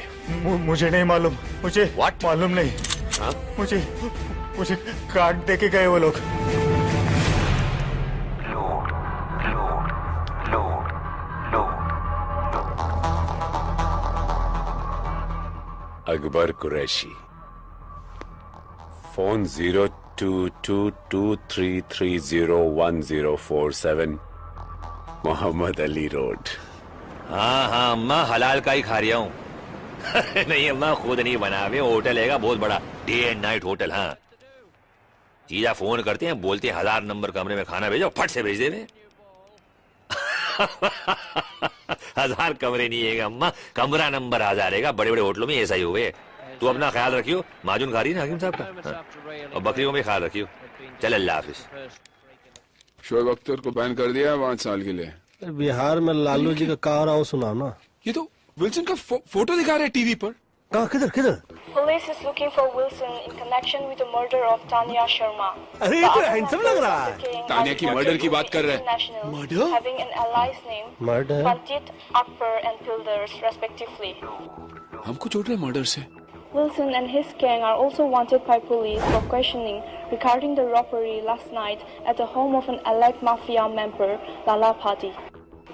मुझे नहीं मालूम। मुझे What? मालूम नहीं। हाँ? मुझे कार्ड दे के गए वो लोग। Akbar Qureshi, phone 0222330147, Mohammed Ali road. हाँ अम्मा हलाल का ही खा रहा हूँ। नहीं अम्मा खुद नहीं बना हुए, होटल है बहुत बड़ा, डे एंड नाइट होटल। हाँ जीजा फोन करते हैं, बोलते हैं 1000 नंबर कमरे में खाना भेजो, फट से भेज दे। 1000 कमरे नहीं है अम्मा, कमरा नंबर 1000 है। बड़े बड़े होटलों में ऐसा ही हुए। तू अपना ख्याल रखियो, माजून खा रही है ना हकीम साहब का। हाँ। और बकरियों में ख्याल रखियो। चल अल्लाह हाफिज। शोएब अख्तर को बैन कर दिया है 5 साल के लिए। बिहार में लालू जी का कहा रहा हूँ, सुना ना। ये तो विल्सन का फोटो दिखा रहे टीवी पर। कहाँ, किधर किधर? Police is looking for Wilson in connection with the murder of Tanya Sharma. अरे ये तो हैंडसम लग रहा है। तानिया की मर्डर की बात कर रहे हैं। Murder? Having an allies name. Murder? Pantit, Akbar and Pilders respectively. हमको जोड़ रहे मर्डर से। Wilson and his gang are also wanted by police for questioning regarding the robbery last night at the home of an alleged mafia member, Lala Party.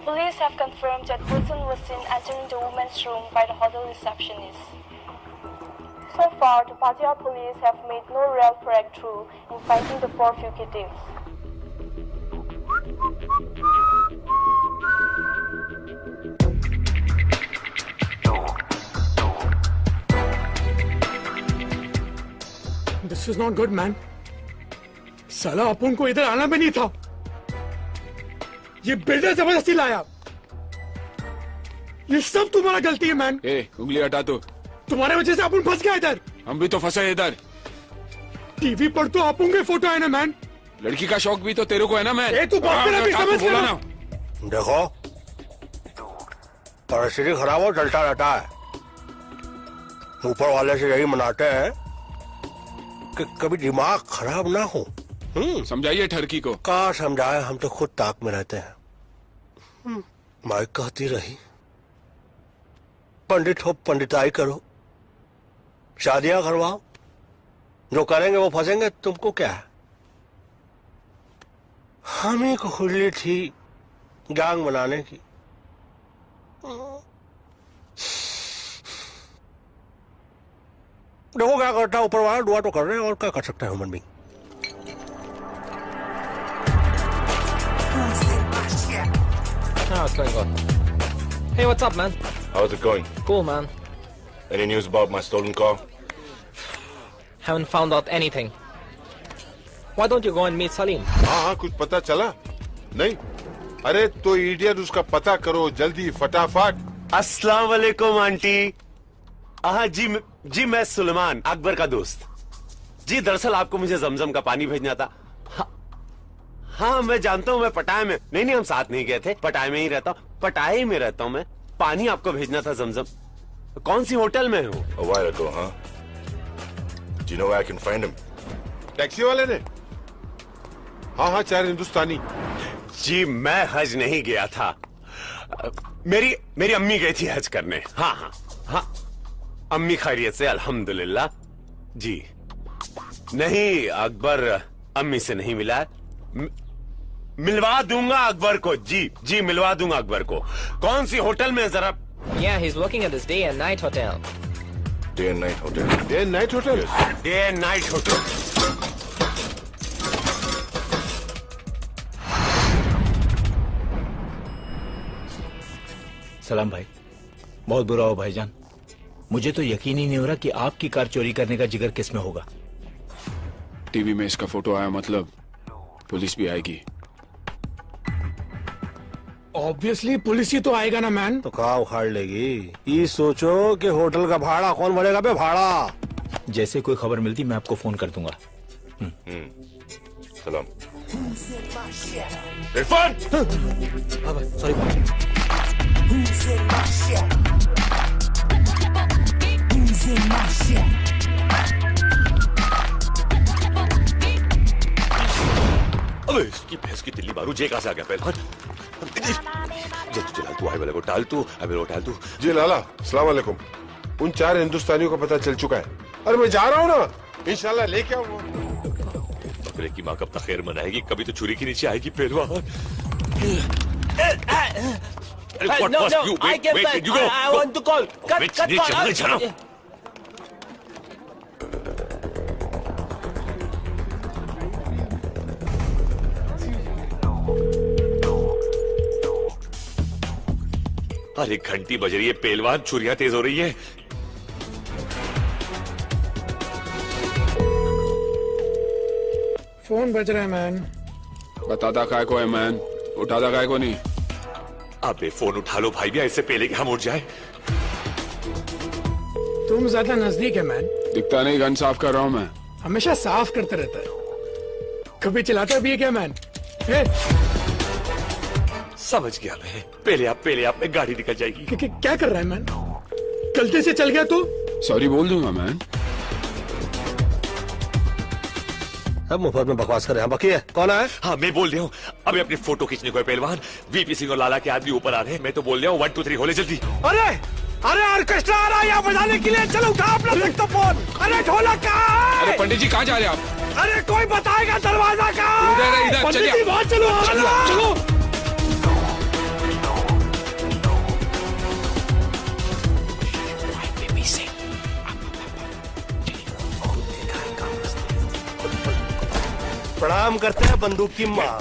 Police have confirmed that Wilson was seen entering the women's room by the hotel receptionist. So far, the Pattaya police have made no real breakthrough in finding the 4 fugitives. This is not good, man. साला अपन को इधर आना भी नहीं था. ये builder जबरदस्ती लाया. ये सब तुम्हारा गलती है, मैन. उंगली हटा तो. तुम्हारे वजह से अपन फंस गया इधर. हम भी तो फंसे इधर. टीवी पर तो अपन के फोटो है ना, मैन. लड़की का शौक भी तो तेरे को है ना, मैन. तू बात कर अभी समझ बोला ना. देखो, परिस्थिति खराब हो चलता रहता है. ऊपर वाले से यही मनाते हैं कि कभी दिमाग खराब ना हो. समझाइए ठरकी को. कहाँ समझाए, हम तो खुद ताक में रहते हैं. माइक कहती रही, पंडित हो पंडिताई करो, शादियां करवाओ, जो करेंगे वो फंसेंगे, तुमको क्या है. हम ही को खुली थी गैंग बनाने की. देखो क्या करता है ऊपर वाला, दुआ तो कर रहे हैं, और क्या कर सकते हैं human being. What's going on? Hey, what's up, man? How's it going? Cool, man. Any news about my stolen car? Haven't found out anything. Why don't you go and meet Salim? हाँ, कुछ पता चला? नहीं. अरे तो idiot, उसका पता करो जल्दी फटाफट. अस्सलाम वालेकुम आंटी. हाँ जी मैं सुलेमान अकबर का दोस्त. जी दरअसल आपको मुझे जमजम का पानी भेजना था. हाँ मैं जानता हूँ, मैं पटाया में नहीं हम साथ नहीं गए थे. पटाया में ही रहता हूँ, पटाया में रहता हूँ मैं. पानी आपको भेजना था जमजम. कौन सी होटल में हो? A while ago, huh? Do you know where I can find him? Taxi वाले ने? हाँ 4 हिंदुस्तानी. जी मैं हज नहीं गया था. मेरी अम्मी गई थी हज करने. हाँ अम्मी खैरियत से अल्हम्दुलिल्लाह. जी नहीं, अकबर अम्मी से नहीं मिला. मिलवा दूंगा अकबर को. जी मिलवा दूंगा अकबर को. कौन सी होटल में जरा? Yeah, he's working at this day and night hotel. Day and night hotel. Day and night hotel. Day and night hotel. सलाम भाई. बहुत बुरा हो भाईजान. मुझे तो यकीन ही नहीं हो रहा कि आपकी कार चोरी करने का जिगर किस में होगा. टीवी में इसका फोटो आया, मतलब पुलिस भी आएगी. ऑब्वियसली पुलिस ही तो आएगा ना, मैन. तो कहाँ उखाड़ लेगी. ये सोचो कि होटल का भाड़ा कौन भरेगा बे. भाड़ा जैसे कोई खबर मिलती मैं आपको फोन कर दूंगा. सलाम. इरफान. सॉरी. अबे इसकी भैंस की तिल्ली मारू. जे कहां से आ गया पहलवान. जलाल तू, आई वाले को टाल तू, अबे वो टाल तू. जी लाला, अस्सलाम वालेकुम. उन 4 हिंदुस्तानियों का पता चल चुका है. अरे मैं जा रहा हूँ ना, इंशाल्लाह लेके आऊंगा. बकरे की माँ कब तक खैर मनाएगी. कभी तो छुरी के नीचे आएगी पहलवान. No, I get back. I want to call. Cut. अरे घंटी बज रही है पहलवान, छुरियां तेज हो रही है. फोन बज रहा है, मैन. बताता काय को है, मैन. उठाता काय को नहीं. अबे फोन उठा लो भाई, भी इससे पहले कि हम उठ जाए. तुम ज्यादा नजदीक है, मैन. दिखता नहीं, गन साफ कर रहा हूँ मैं. हमेशा साफ करते रहता है. कभी चलाता भी है क्या, मैन? समझ गया मैं. पहले आप में गाड़ी निकल जाएगी. क्या कर रहा है, मैन? गलती से चल गया तो सॉरी बोल दूंगा, मैन. अब मुफ्त में बकवास कर रहे हैं. बाकी है कौन है? हाँ मैं बोल रहा हूँ. अभी अपनी फोटो खींचने को है पहलवान. वीपी सिंह और लाला के आदमी ऊपर आ रहे हैं. मैं तो बोल रहा हूँ 1 2 3 होले जल्दी. अरे अरे ऑर्केस्ट्रा आ रहा है यहाँ बजाने के लिए, चलो उठा अपना सेक्सोफोन। अरे ढोलक कहाँ है? अरे पंडित जी कहाँ जा रहे हैं आप? अरे कोई बताएगा दरवाजा कहाँ है? इधर पंडित चलिए। जी वहाँ चलो, चलो चलो। प्रणाम करते हैं बंदूक की माँ।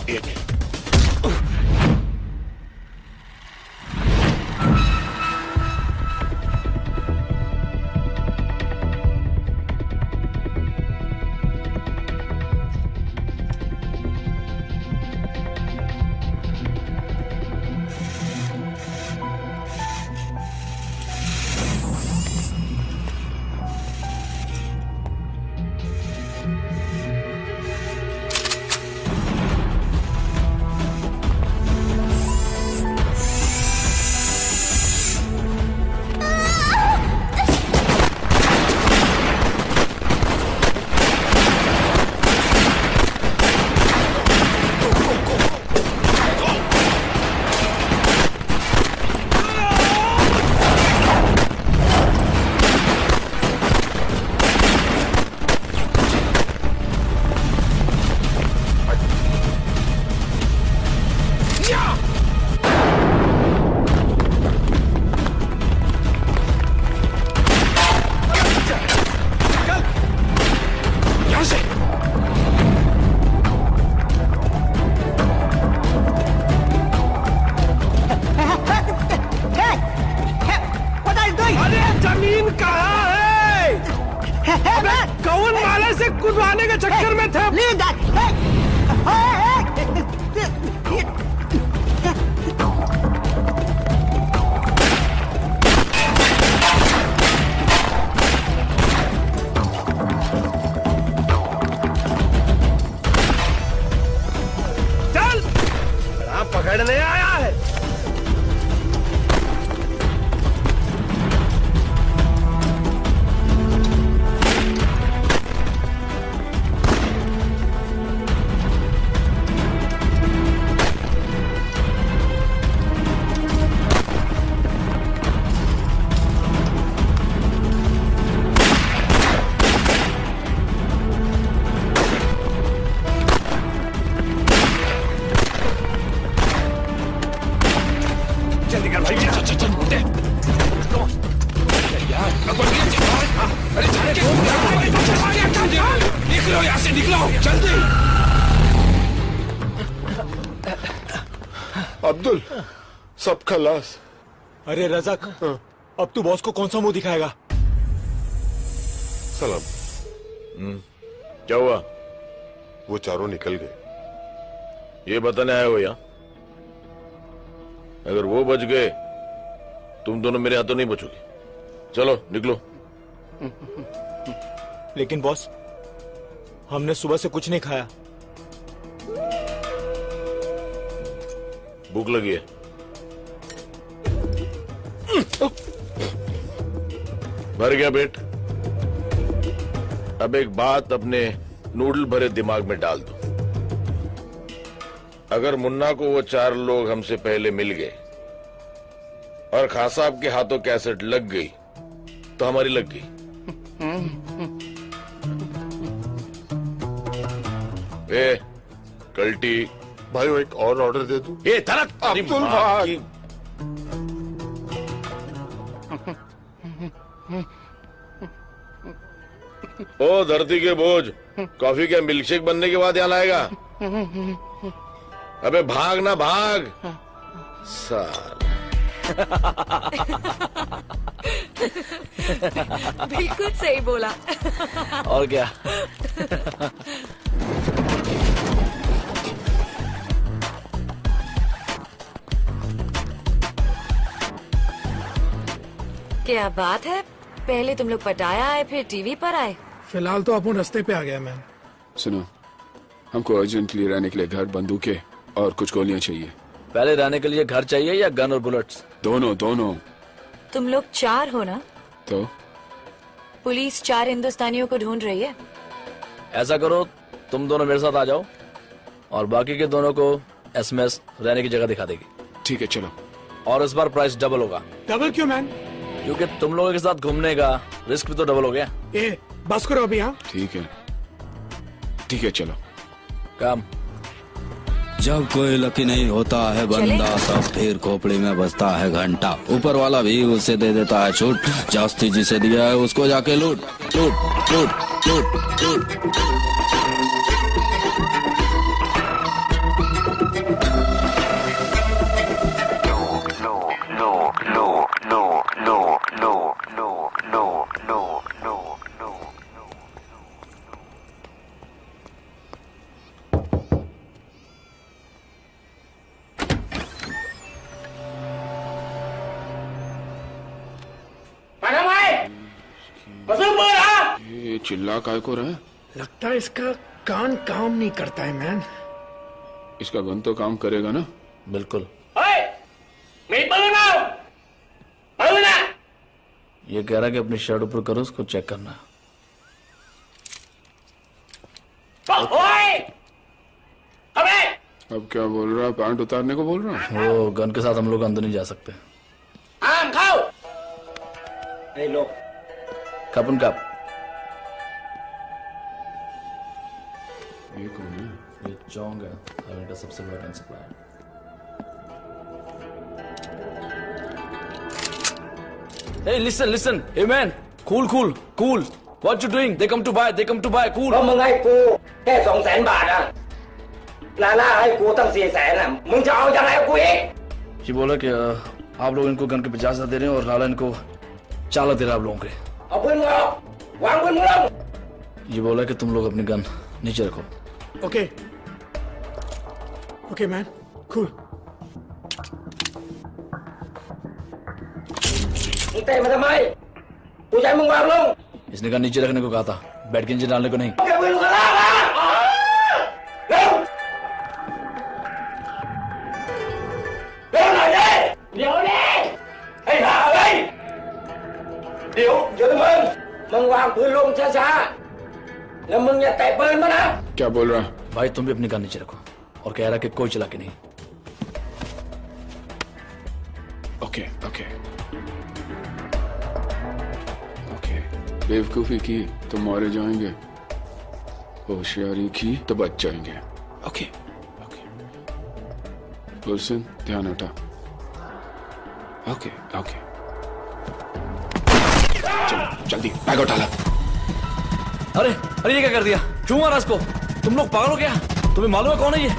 कुदवाने के चक्कर में थे। चल, पकड़ने आया है। निकलो यहाँ से, निकलो जल्दी। अब्दुल, सब खलास। अरे रज़ाक, अब तू बॉस को कौन सा मुंह दिखाएगा? सलाम। क्या हुआ? वो चारों निकल गए। ये बताने आए हो यहाँ? अगर वो बच गए, तुम दोनों मेरे हाथों नहीं बचोगे। चलो निकलो। लेकिन बॉस, हमने सुबह से कुछ नहीं खाया। भूख लगी है। भर गया पेट। अब एक बात अपने नूडल भरे दिमाग में डाल दो। अगर मुन्ना को वो 4 लोग हमसे पहले मिल गए और खां साहब के हाथों कैसेट लग गई तो हमारी लग गई। ए कल्टी भाई, वो एक और ऑर्डर दे दूं? ये तरक अब्दुल भाई। ओ धरती के बोझ, कॉफी के मिल्कशेक बनने के बाद यहाँ लाएगा? अबे भाग ना भाग साल। बिल्कुल सही बोला। और क्या? क्या बात है, पहले तुम लोग पटाया आए फिर टीवी पर आए। फिलहाल तो अपन रास्ते पे आ गया मैम। सुनो, हमको अर्जेंटली रहने के लिए घर, बंदूकें और कुछ गोलियां चाहिए। पहले रहने के लिए घर चाहिए या गन और बुलेट्स? दोनों दोनों। तुम लोग 4 हो ना? तो पुलिस 4 हिंदुस्तानियों को ढूंढ रही है। ऐसा करो, तुम दोनों मेरे साथ आ जाओ और बाकी के दोनों को एसएमएस रहने की जगह दिखा देगी। ठीक है, चलो। और इस बार प्राइस डबल होगा। डबल क्यों मैन? क्योंकि तुम लोगों के साथ घूमने का रिस्क भी तो डबल हो गया। ए, बस करो अभी। हाँ ठीक है चलो काम। जब कोई लकी नहीं होता है बंदा तब फिर खोपड़ी में बजता है घंटा। ऊपर वाला भी उसे दे देता है छूट, जास्ती जिसे दिया है उसको जाके लूट लूट लूट लूट लूट। ये चिल्ला काय को रहा है? लगता है इसका कान काम नहीं करता है मैन। इसका गन तो काम करेगा ना? बिल्कुल। ये कह रहा है कि अपनी शर्ट ऊपर करो, उसको चेक करना। अब क्या बोल रहा है? पैंट उतारने को बोल रहा है? वो गन के साथ हम लोग अंदर नहीं जा सकते। कप उन कप। ये कौन है? ये चौंग है, हमें का सबसे बड़ा gun supplier. Hey, listen. Hey man, cool. What you doing? They come to buy. Cool. เพราะมึงให้กูแค่200,000 บาทอะลาล่าให้กูตั้ง400,000อะมึงจะเอายังไงกับกูอีก ये बोला कि आप लोग इनको गन के 50,000 दे रहे हैं और लाला इनको 4 लाख दे रहा है आप लोगों के। เอาปืนมึงออกวางปืนมึงลง ये बोला कि तुम लोग अपनी गन नीचे रखो। Okay man, cool. มึงเตะมาทำไมกูจะให้มึงวางลง इसने गन नीचे रखने को कहा था, बैठ के नीचे डालने को नहीं। แกปืนมึงก็ลากมาเร็วหน่อยดิเดี๋ยวดิไอ้ห่าเว้ยเดี๋ยวมึงวางปืนลงช้าๆแล้วมึงอย่าเตะปืนมานะ क्या बोल रहा है? भाई तुम भी अपनी गन नीचे रखो और कह रहा कि कोई चला के नहीं। ओके बेवकूफी की तो मारे जाएंगे, होशियारी की तो बच जाएंगे। ओके गुलशन ध्यान हटा। ओके चलो जल्दी बैग उठा ला। अरे ये क्या कर दिया? क्यों मारा इसको? तुम लोग पागल हो क्या? तुम्हें मालूम है कौन है ये?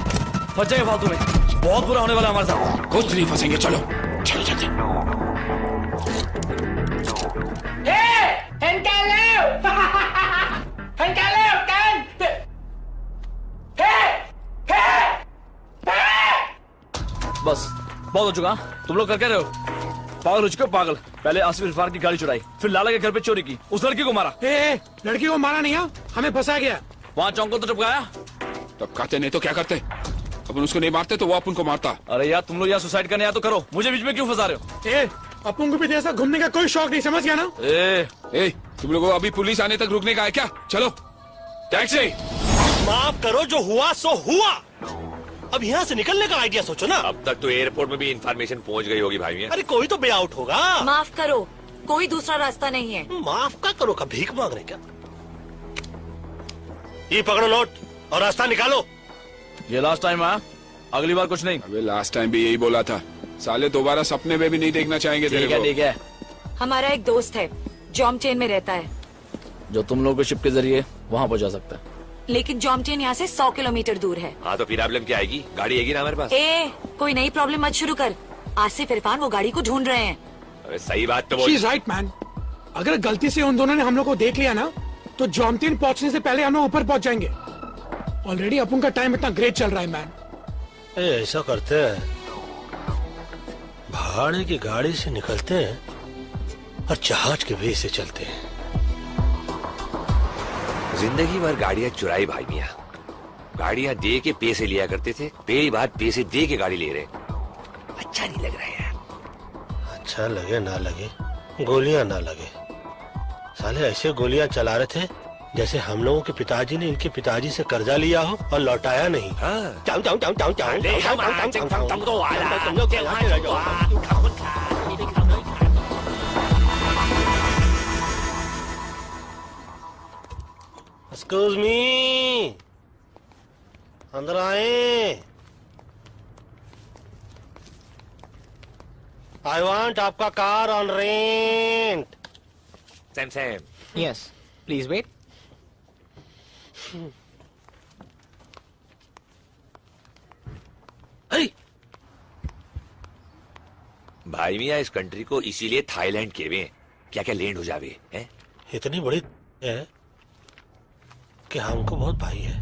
फंस जाएंगे फालतू में, बहुत बुरा होने वाला है हमारे साथ। कुछ नहीं फंसेंगे, चलो जल्दी। เห็นกันแล้วกันबस बहुत हो चुका। तुम लोग कर क्या रहे हो? पागल हो चुके हो पागल। पहले आसिफ इरफान की गाड़ी चुराई, फिर लाला के घर पे चोरी की, उस लड़की को मारा। लड़की को मारा नहीं है, हमें फंसा गया। वहाँ चौंक को तो टपकाया। टपकाते नहीं तो क्या करते? अपन उसको नहीं मारते तो वो अपन को मारता। अरे यार तुम लोग यहाँ सुसाइड करने आया तो करो, मुझे बीच में क्यों फंसा रहे हो? अपन को भी जैसा घूमने का कोई शौक नहीं, समझ गया ना? तुम लोगों को अभी पुलिस आने तक रुकने का है क्या? चलो टैक्सी। माफ करो, जो हुआ सो हुआ। अब यहाँ से निकलने का आइडिया सोचो ना। अब तक तो एयरपोर्ट में भी इंफॉर्मेशन पहुंच गई होगी भाई। अरे कोई तो वे आउट होगा। माफ करो, कोई दूसरा रास्ता नहीं है। माफ का करो का भीख मांग रहे क्या? ये पकड़ो नोट और रास्ता निकालो। ये लास्ट टाइम है, अगली बार कुछ नहीं। अबे लास्ट टाइम भी यही बोला था, साले दोबारा सपने में भी नहीं देखना चाहेंगे तेरे को। ठीक है। हमारा एक दोस्त है, जॉमचेन में रहता है, जो तुम लोग के शिप के जरिए वहाँ पहुँचा सकता है। लेकिन जॉमचेन यहाँ से 100 किलोमीटर दूर है। हाँ तो फिर प्रॉब्लम क्या आएगी? गाड़ी आएगी ना हमारे पास। कोई नई प्रॉब्लम मत शुरू कर। आसिफ इरफान वो गाड़ी को ढूंढ रहे हैं। अरे सही बात तो बोल। She's right, man. अगर गलती से उन दोनों ने हम लोग को देख लिया ना, तो जॉमचेन पहुंचने से पहले हम लोग ऊपर पहुंच जाएंगे। ऑलरेडी अपन का टाइम इतना ग्रेट चल रहा है मैन। ऐसा करते हैं, भाड़े की गाड़ी से निकलते हैं और जहाज के वे से चलते हैं। जिंदगी भर गाड़ियां चुराई भाई मियां। गाड़ियां दे के पैसे लिया करते थे, पहली बार पैसे दे के गाड़ी ले रहे। अच्छा नहीं लग रहा है यार। अच्छा लगे ना लगे, गोलियां ना लगे, साले ऐसे गोलियां चला रहे थे जैसे हम लोगों के पिताजी ने इनके पिताजी से कर्जा लिया हो और लौटाया नहीं। एक्सक्यूज मी, अंदर आए। आई वांट आपका car on rent. Sam Sam. Yes. Please wait. भाई मियाँ इस कंट्री को इसीलिए थाईलैंड केवे हैं। क्या क्या लैंड हो जावे हैं? इतनी बड़ी है कि हमको बहुत भाई है।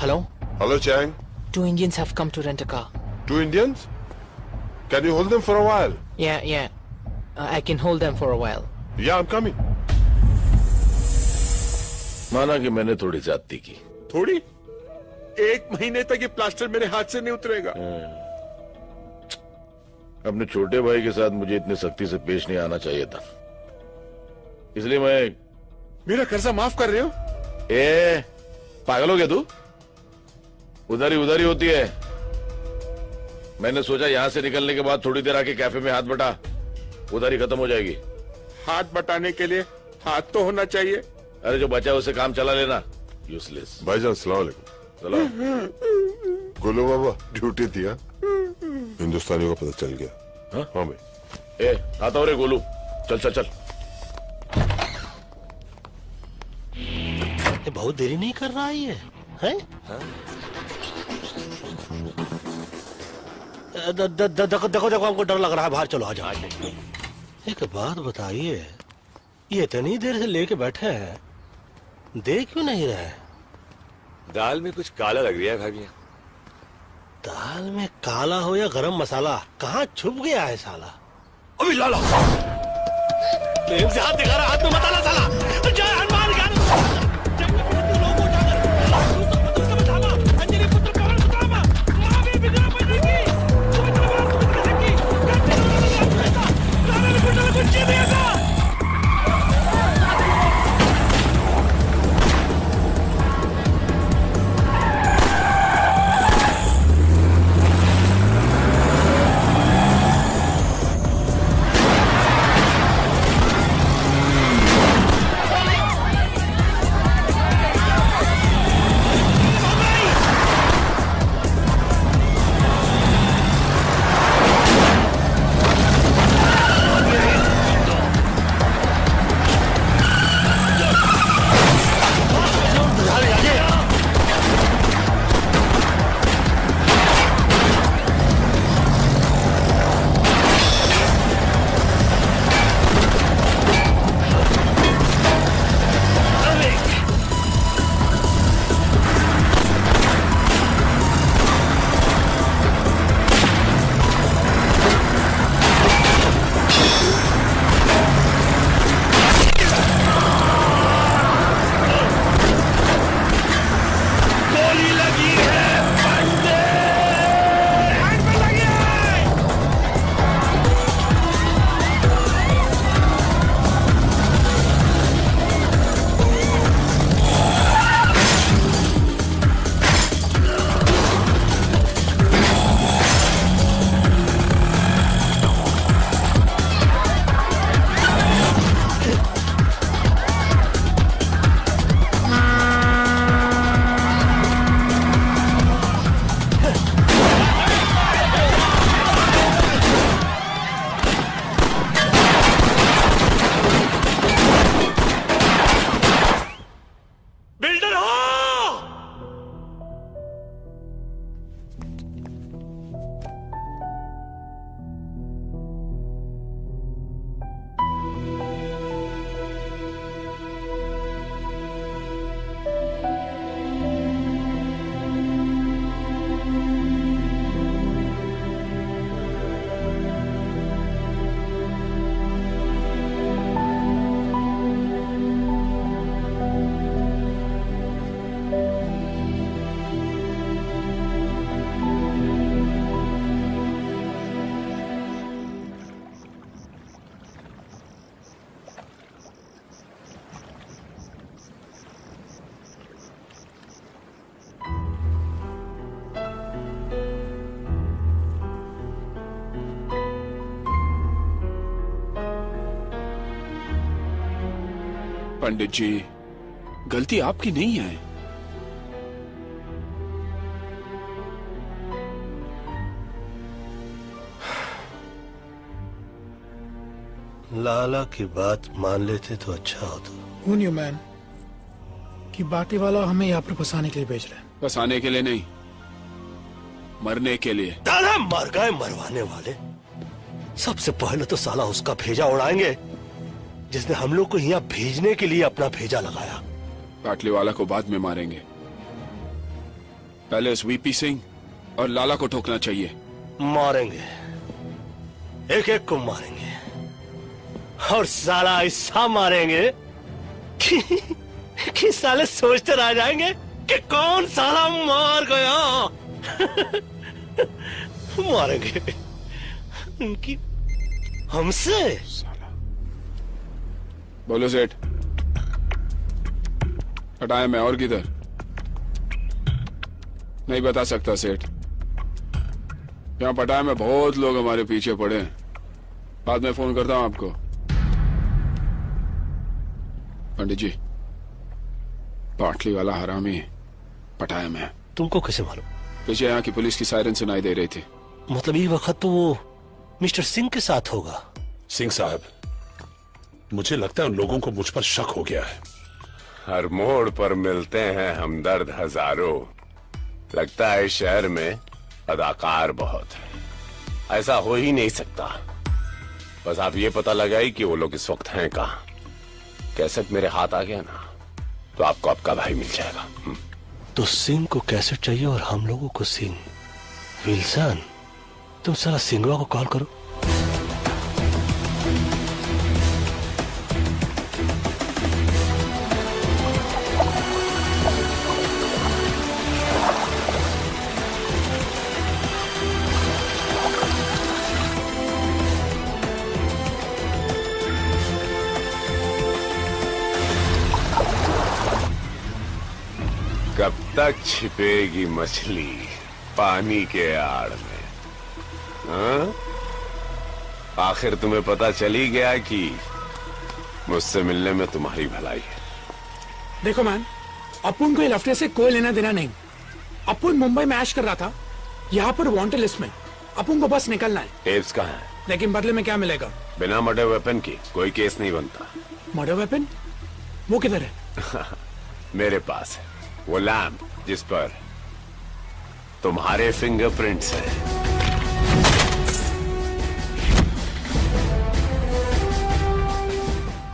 Hello? Hello, Chang. 2 Indians have come to rent a car. 2 Indians? Can you hold them for a while? Yeah. I can hold them for a while. Yeah, I'm coming. माना कि मैंने थोड़ी ज्यादती की। थोड़ी? 1 महीने तक ये प्लास्टर मेरे हाथ से नहीं उतरेगा। अपने छोटे भाई के साथ मुझे इतनी सख्ती से पेश नहीं आना चाहिए था, इसलिए मैं। मेरा कर्जा माफ कर रहे हो? पागल हो गया तू? उधारी होती है। मैंने सोचा यहां से निकलने के बाद थोड़ी देर आके कैफे में हाथ बटा, उधारी खत्म हो जाएगी। हाथ बटाने के लिए हाथ तो होना चाहिए। अरे जो बचा उसे काम चला लेना, यूजलेस। भाईजान सलाम अलैकुम। सलाम। गोलू बाबा ड्यूटी थी। हिंदुस्तानियों को पता चल गया। हाँ भाई। आता हो रे गोलू, चल। ये बहुत देरी नहीं कर रहा है ये, हैं? देखो हमको डर लग रहा है। बाहर चलो, आ जाओ। एक बात बताइए, ये इतनी देर से लेके बैठे हैं, देख क्यों नहीं रहे? दाल में कुछ काला लग रहा है भाई मियाँ। दाल में काला हो या गरम मसाला, कहाँ छुप गया है साला? अभी लाला प्रेम से हाथ दिखा रहा, हाथ में मसाला साला। जय हनुमान ज्ञान। पंडित जी, गलती आपकी नहीं है। लाला की बात मान लेते तो अच्छा होता। Who knew, man, कि बाटी वाला हमें यहाँ पर फंसाने के लिए भेज रहे हैं। फंसाने के लिए नहीं, मरने के लिए। दादा मर गए मरवाने वाले। सबसे पहले तो साला उसका भेजा उड़ाएंगे जिसने हम लोग को यहाँ भेजने के लिए अपना भेजा लगाया। पाटली वाला को बाद में मारेंगे, पहले उस वीपी सिंह और लाला को ठोकना चाहिए। मारेंगे, एक एक को मारेंगे और साला ऐसा मारेंगे कि साले सोचते रह जाएंगे कि कौन साला मार गया। मारेंगे उनकी हमसे। बोलो सेठ, हटाया मैं और किधर? नहीं बता सकता सेठ। यहाँ पटाया में बहुत लोग हमारे पीछे पड़े हैं। बाद में फोन करता हूँ आपको। पंडित जी, पाटली वाला हरामी पटाया में। तुमको कैसे मालूम? पीछे यहाँ की पुलिस की सायरन सुनाई दे रही थी। मतलब ये वक्त तो वो मिस्टर सिंह के साथ होगा। सिंह साहब, मुझे लगता है उन लोगों को मुझ पर शक हो गया है। हर मोड़ पर मिलते हैं हमदर्द हजारों। लगता है इस शहर में अदाकार बहुत है। ऐसा हो ही नहीं सकता। बस आप ये पता लगाई कि वो लोग इस वक्त हैं कहाँ। कैसेट मेरे हाथ आ गया ना तो आपको आपका भाई मिल जाएगा। तो सिंह को कैसेट चाहिए और हम लोगों को सिंह। विल्सन, तुम साला सिंगवा को कॉल करो। कब तक छिपेगी मछली पानी के आड़ में? हाँ? आखिर तुम्हें पता चली गया कि मुझसे मिलने में तुम्हारी भलाई है। देखो मैन, अपुन को ये लफड़े से कोई लेना देना नहीं। अपुन मुंबई में ऐश कर रहा था, यहाँ पर वांटेड लिस्ट में। अपुन को बस निकलना है। टेप्स कहाँ है? लेकिन बदले में क्या मिलेगा? बिना मर्डर वेपन की कोई केस नहीं बनता। Murder weapon? वो किधर है? मेरे पास है वो लैम्प जिस पर तुम्हारे फिंगरप्रिंट्स हैं।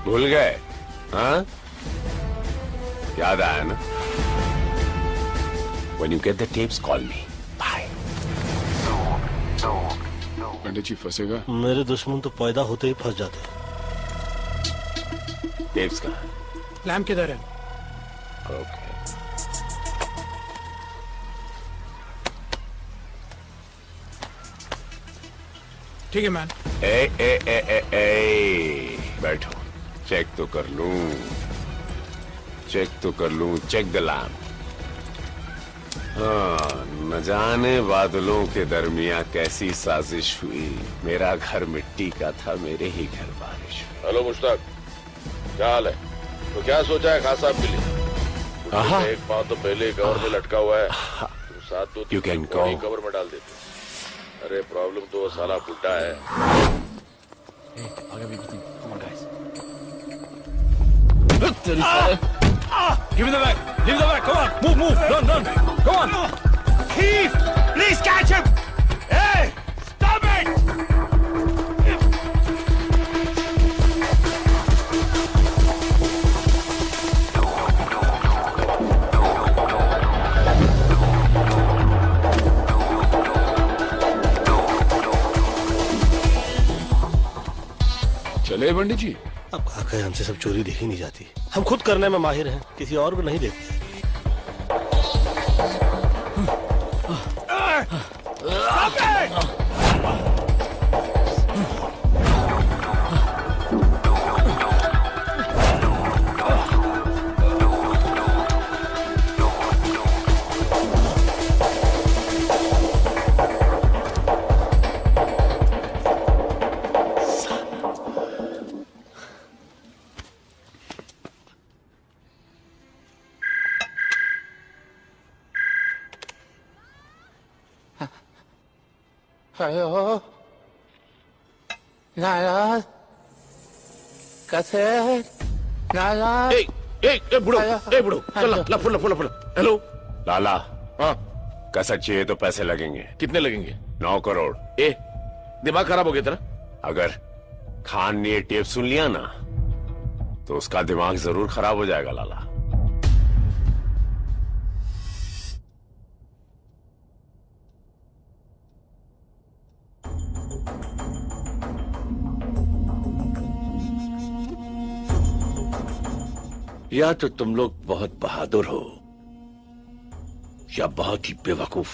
भूल गए? हाँ, याद आया ना? When you get the tapes, call me. Bye. पंडित जी फंसेगा? मेरे दुश्मन तो पैदा होते ही फंस जाते हैं। टेप्स कहाँ? लैम्प किधर है? ओके। ठीक है मैन। बैठो, चेक तो कर लूं। Check the lamp. हाँ, न जाने बादलों के दरमियां कैसी साजिश हुई। मेरा घर मिट्टी का था, मेरे ही घर बारिश हुई। हेलो मुश्ताक, क्या हाल है? तो क्या सोचा है खास साहब के लिए? एक पाँव तो पहले कवर में लटका हुआ है, तो साथ तो You can go. कवर में डाल देते। अरे प्रॉब्लम तो वो साला बुड्ढा है। Give me the bag! Give me the bag! Come on! Move! Run! Come on! Thief! Please catch him! Hey! Stop it! चले पंडित जी। अब कहा कहे हमसे सब चोरी देखी नहीं जाती। हम खुद करने में माहिर हैं, किसी और को नहीं देखते। हेलो लाला कैसे लाला बुढ़ो चल लफड़ हेलो लाला हाँ कसर चाहिए तो पैसे लगेंगे। कितने लगेंगे? 9 करोड़। दिमाग खराब हो गया तेरा? अगर खान ने ये टेप सुन लिया ना तो उसका दिमाग जरूर खराब हो जाएगा लाला। या तो तुम लोग बहुत बहादुर हो या बहुत ही बेवकूफ।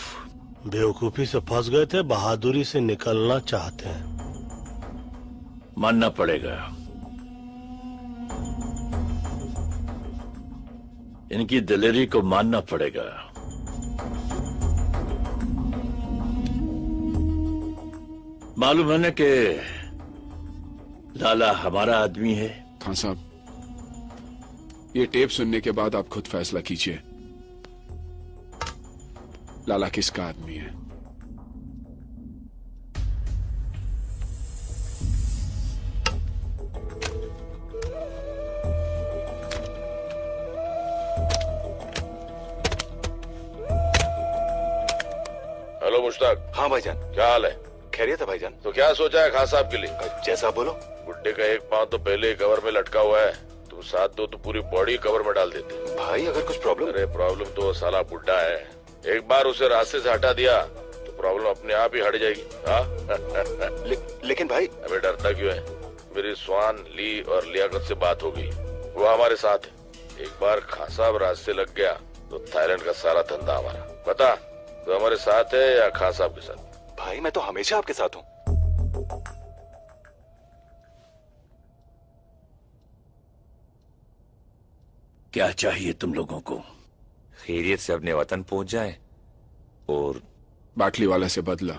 बेवकूफी से फंस गए थे, बहादुरी से निकलना चाहते हैं। मानना पड़ेगा, इनकी दिलेरी को मानना पड़ेगा। मालूम है ना कि लाला हमारा आदमी है। खान साहब, ये टेप सुनने के बाद आप खुद फैसला कीजिए, लाला किसका आदमी है। हेलो मुश्ताक। हाँ भाईजान। क्या हाल है? खैरियत है भाईजान। तो क्या सोचा है खान साहब के लिए? जैसा बोलो। बुड्ढे का एक पांव तो पहले ही कवर में लटका हुआ है, तुम साथ दो तो पूरी बॉडी कवर में डाल देते। भाई अगर कुछ प्रॉब्लम? अरे प्रॉब्लम तो साला बुड्ढा है, एक बार उसे रास्ते से हटा दिया तो प्रॉब्लम अपने आप ही हट जाएगी। लेकिन भाई। अबे डरता क्यों है? मेरी स्वान ली और लियाकत से बात हो गई, वो हमारे साथ है। एक बार खान साहब रास्ते लग गया तो थाईलैंड का सारा धंधा हमारा। बता, तो हमारे साथ है या खान साहब के साथ? भाई मैं तो हमेशा आपके साथ हूँ। क्या चाहिए तुम लोगों को? खैरियत से अपने वतन पहुंच जाए और बाटली वाले से बदला,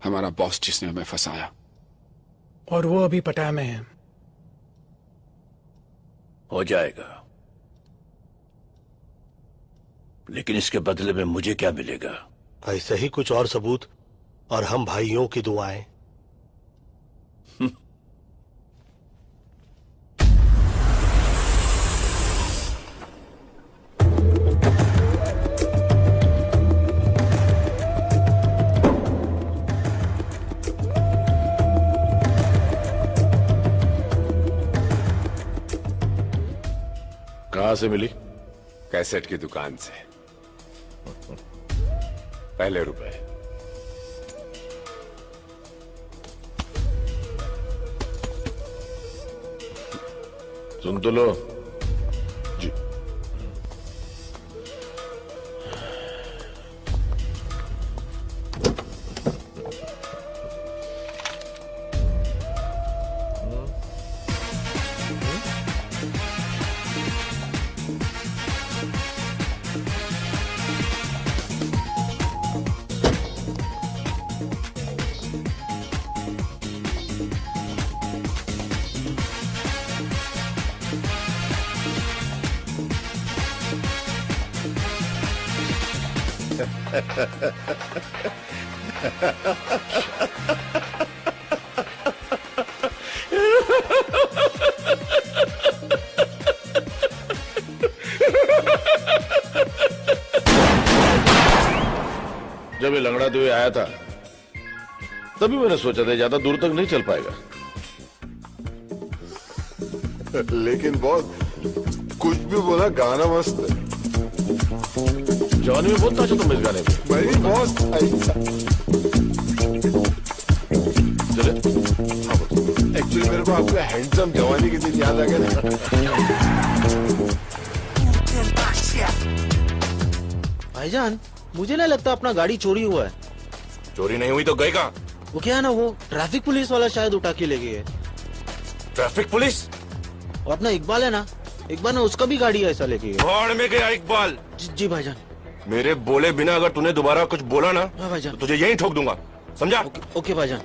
हमारा बॉस जिसने हमें फंसाया। और वो अभी पटाया में है। हो जाएगा, लेकिन इसके बदले में मुझे क्या मिलेगा? ऐसे ही कुछ और सबूत और हम भाइयों की दुआएं। कहां से मिली? कैसेट की दुकान से। पहले रुपए। सुन तो लो जी। जब ये लंगड़ाते हुए आया था तभी मैंने सोचा था ज्यादा दूर तक नहीं चल पाएगा। लेकिन बॉस कुछ भी बोला, गाना मस्त है। जवानी में बहुत नाचा तुम इस गाने में। भाई बॉस ऐसा चले। एक्चुअली मेरे को आपका हैंडसम जवानी के दिन याद आ गया ना। भाईजान, मुझे नहीं लगता अपना गाड़ी चोरी हुआ है। चोरी नहीं हुई तो गए कहाँ? वो क्या है ना, वो ट्रैफिक पुलिस वाला शायद उठा के ले गए है। Traffic police? और अपना इकबाल है ना, इकबाल ना उसका भी गाड़ी ऐसा लेके गया। भाड़ में गया इकबाल। जी भाईजान। मेरे बोले बिना अगर तूने दोबारा कुछ बोला ना भाईजान, तो तुझे यहीं ठोक दूंगा, समझा? ओके भाईजान।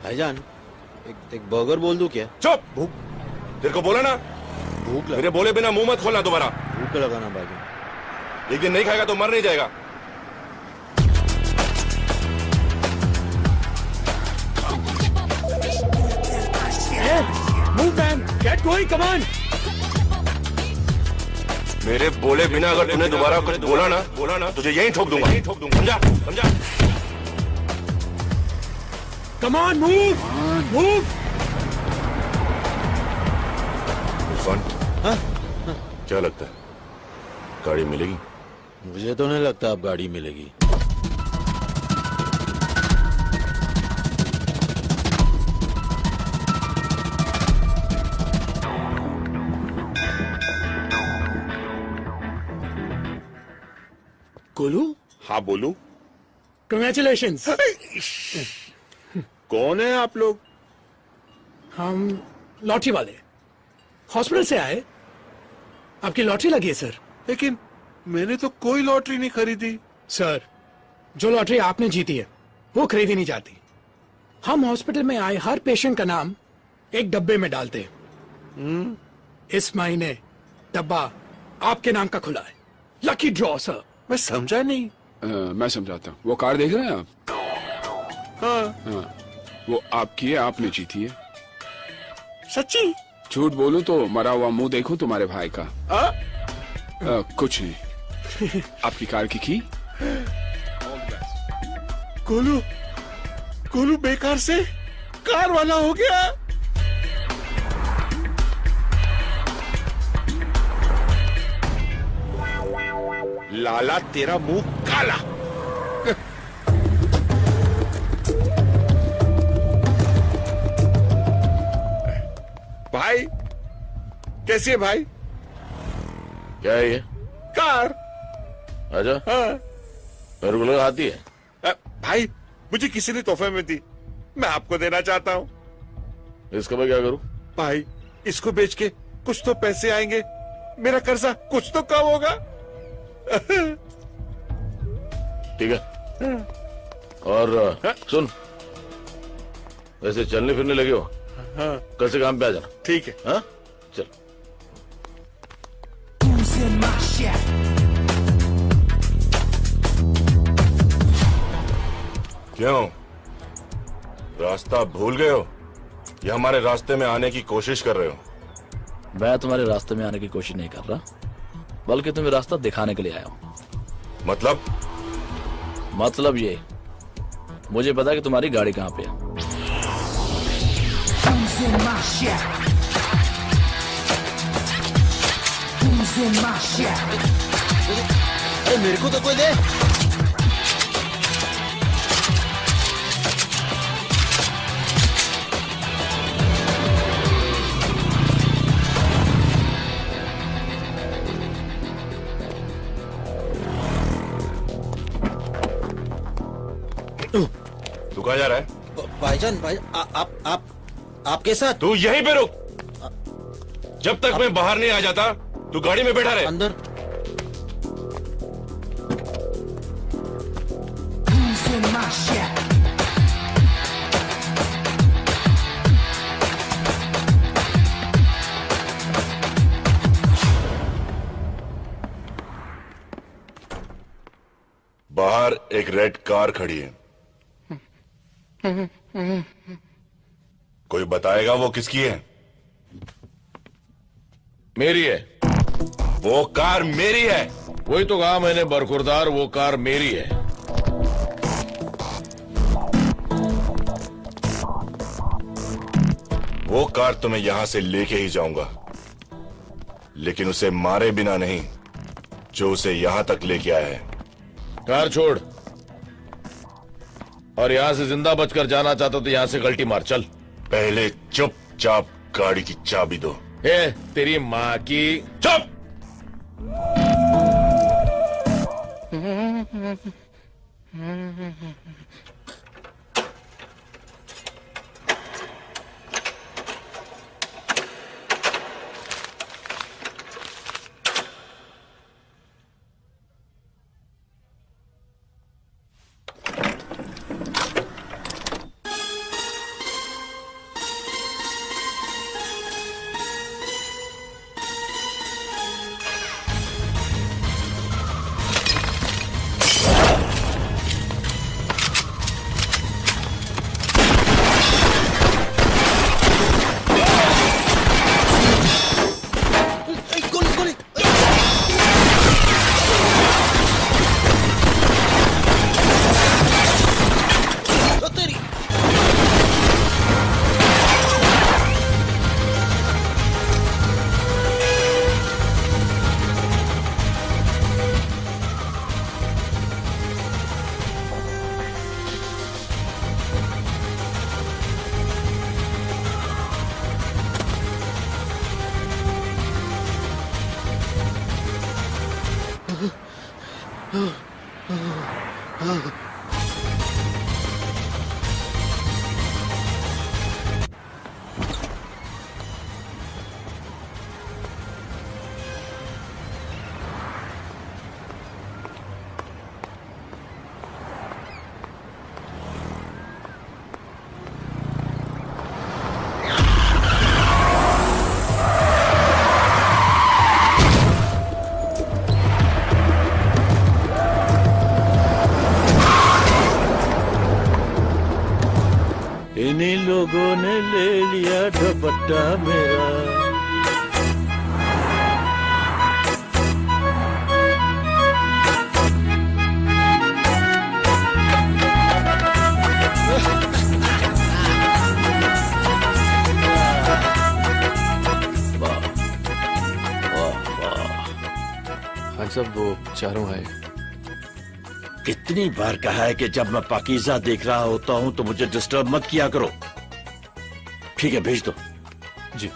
भाईजान, एक बर्गर बोल दूं क्या? चुप। भूख तेरे को बोला ना, भूख मेरे बोले बिना मुंह मत खोलना दोबारा। भूख लगा ना भाईजान। एक दिन नहीं खाएगा तो मर नहीं जाएगा। Move man, get going, come on. मेरे बोले बिना अगर तूने दोबारा कुछ बोला ना तुझे यहीं ठोक दूंगा। समझा? समझा? Come on, move, move. Irfan, क्या लगता है गाड़ी मिलेगी? मुझे तो नहीं लगता अब गाड़ी मिलेगी। गोलू? हाँ बोलू। Congratulations. कौन है आप लोग? हम लॉटरी वाले, हॉस्पिटल से आए। आपकी लॉटरी लगी है सर। लेकिन मैंने तो कोई लॉटरी नहीं खरीदी। सर, जो लॉटरी आपने जीती है वो खरीदी नहीं जाती। हम हॉस्पिटल में आए हर पेशेंट का नाम एक डब्बे में डालते हैं। इस महीने डब्बा आपके नाम का खुला है। Lucky draw sir. मैं समझा नहीं। मैं समझाता हूँ। वो कार देख रहे हैं आप? हाँ। वो आपकी है, आपने जीती है। सच्ची? झूठ बोलूं तो मरा हुआ मुंह देखो तुम्हारे भाई का। कुछ नहीं। आपकी कार की गोलू बेकार से कार वाला हो गया। लाला तेरा मुंह काला। भाई कैसी है भाई? क्या है ये? कार। अच्छा। हाँ। मेरे को लगा आती है। भाई मुझे किसी ने तोहफे में दी, मैं आपको देना चाहता हूँ। इसका मैं क्या करूं? भाई इसको बेच के कुछ तो पैसे आएंगे, मेरा कर्जा कुछ तो कम होगा। ठीक है। और सुन, वैसे चलने फिरने लगे हो? हाँ। कल से काम पे आ जाना। ठीक है। हाँ चल। क्यों, रास्ता भूल गए हो या हमारे रास्ते में आने की कोशिश कर रहे हो? मैं तुम्हारे रास्ते में आने की कोशिश नहीं कर रहा, बल्कि तुम्हें रास्ता दिखाने के लिए आया हूं। मतलब ये, मुझे पता है कि तुम्हारी गाड़ी कहां पे है। अरे मेरे को तो कोई दे। तू कहाँ जा रहा है? भाईजान, भाई आपके साथ। तू यहीं पे रुक, जब तक मैं बाहर नहीं आ जाता तू गाड़ी में बैठा रहे। अंदर। बाहर एक रेड कार खड़ी है, कोई बताएगा वो किसकी है? मेरी है। वो कार मेरी है। वही तो कहा मैंने बरखुरदार, वो कार मेरी है। वो कार तो मैं यहां से लेके ही जाऊंगा, लेकिन उसे मारे बिना नहीं जो उसे यहां तक लेके आया है। कार छोड़, और यहां से जिंदा बचकर जाना चाहता तो यहां से गलती मार। चल। पहले चुपचाप गाड़ी की चाबी दो। ए, तेरी माँ की। चुप। इन्हीं लोगों ने ले लिया दुपट्टा मेरा। सब वो चारों आए। कितनी बार कहा है कि जब मैं पाकीज़ा देख रहा होता हूं तो मुझे डिस्टर्ब मत किया करो। ठीक है, भेज दो। जी।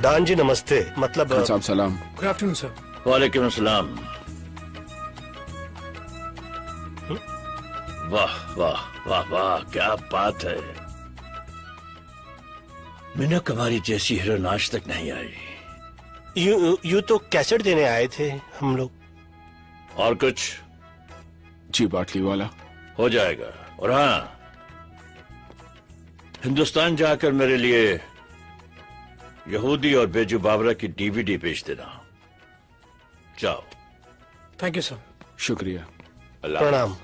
डान जी नमस्ते। मतलब साहब सलाम। Good afternoon sir. वालेकुम अस्सलाम। वाह वाह वाह वाह, क्या बात है। मीना कुमारी जैसी हीरोइन आज तक नहीं आई। यू तो कैसेट देने आए थे हम लोग। और कुछ? जी, बाटली वाला हो जाएगा। और हाँ, हिंदुस्तान जाकर मेरे लिए यहूदी और बेजू बाबरा की डीवीडी भेज देना। जाओ। Thank you sir. शुक्रिया। प्रणाम।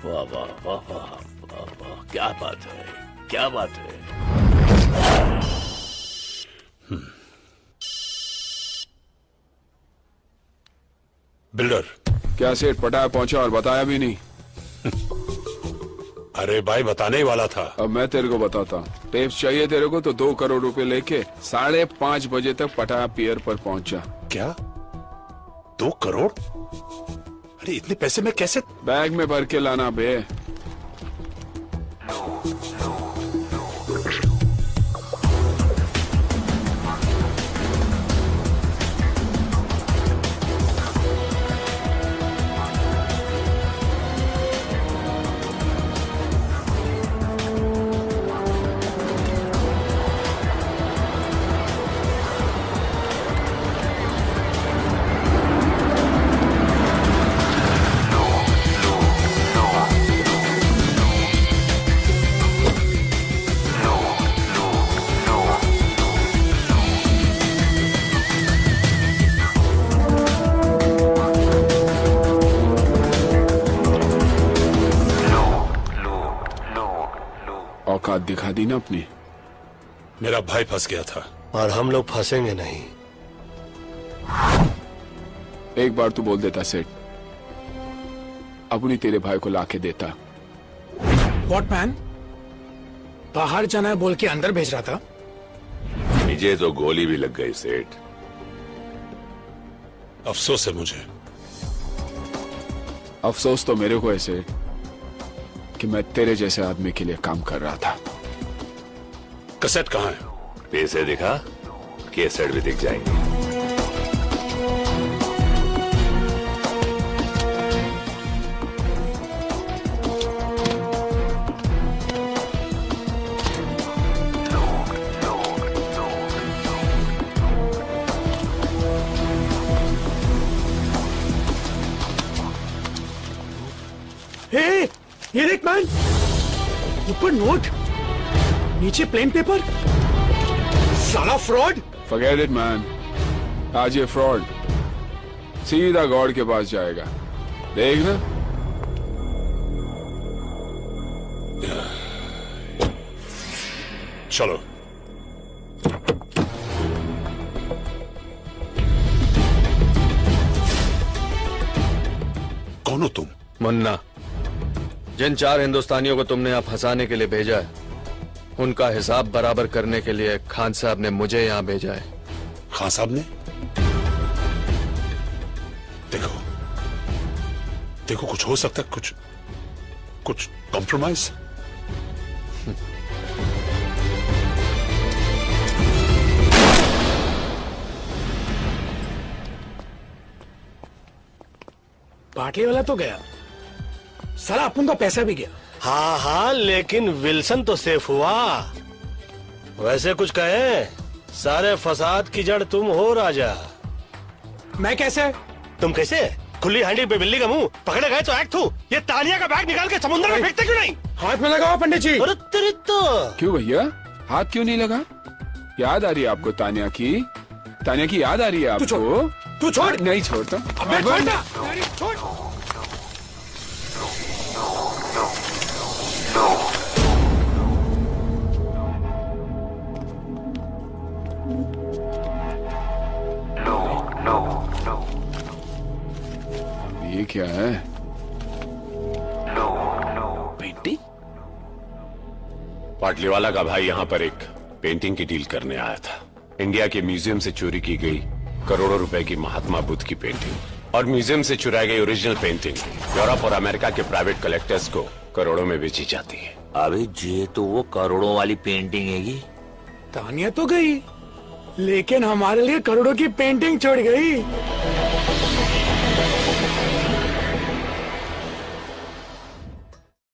वाह वाह वाह वाह वाह वाह, क्या बात है, क्या बात है। बिल्डर। क्या सेठ पटाया पहुंचा और बताया भी नहीं? अरे भाई, बताने ही वाला था। अब मैं तेरे को बताता हूँ। टेप्स चाहिए तेरे को तो 2 करोड़ रुपए लेके 5:30 बजे तक पटाया पियर पर पहुंचा। क्या 2 करोड़? अरे इतने पैसे में कैसे? बैग में भर के लाना बे। औकात दिखा दी ना अपनी। मेरा भाई फंस गया था और हम लोग फंसेंगे नहीं। एक बार तू बोल देता सेठ, अपनी तेरे भाई को लाके देता। What man? बाहर जाना है बोल के अंदर भेज रहा था। मुझे तो गोली भी लग गई सेठ। अफसोस है मुझे। अफसोस तो मेरे को है सेठ कि मैं तेरे जैसे आदमी के लिए काम कर रहा था। कैसेट कहाँ है? पैसे दिखा, कैसेट भी दिख जाएंगे। हे, ये देख मैन, ऊपर नोट, नीचे प्लेन पेपर। साला फ्रॉड। फॉरगेट इट मैन, आज ये फ्रॉड सीधा गॉड के पास जाएगा, देखना। चलो। कौन हो तुम? मुन्ना। जिन 4 हिंदुस्तानियों को तुमने यहाँ फंसाने के लिए भेजा है, उनका हिसाब बराबर करने के लिए खान साहब ने मुझे यहाँ भेजा है। खान साहब ने? देखो देखो, कुछ हो सकता है, कुछ कॉम्प्रोमाइज। बाटली वाला तो गया, साला अपन का पैसा भी गया। हाँ हाँ, लेकिन विल्सन तो सेफ हुआ। वैसे कुछ कहे, सारे फसाद की जड़ तुम हो राजा। मैं कैसे? तुम कैसे? खुली हांडी पे बिल्ली का मुंह, पकड़े गए तो एक्ट हूँ। ये तानिया का बैग निकाल के समुद्र में फेंकते क्यों नहीं? हाथ में लगाओ पंडित जी। अरे तेरी तो। क्यों भैया, हाथ क्यों नहीं लगा? याद आ रही है आपको तानिया की? तानिया की याद आ रही है आपको? तू छोड़। नहीं छोड़ता। अबे छोड़ ना। अरे छोड़। ये क्या है? पेंटिंग? पाटलीवाला का भाई यहाँ पर एक पेंटिंग की डील करने आया था। इंडिया के म्यूजियम से चोरी की गई करोड़ों रुपए की महात्मा बुद्ध की पेंटिंग और म्यूजियम से चुराई गई ओरिजिनल पेंटिंग यूरोप और अमेरिका के प्राइवेट कलेक्टर्स को करोड़ों में बेची जाती है। अबे ये तो वो करोड़ों वाली पेंटिंग है ये। तानिया तो गई, लेकिन हमारे लिए करोड़ों की पेंटिंग छोड़ गई।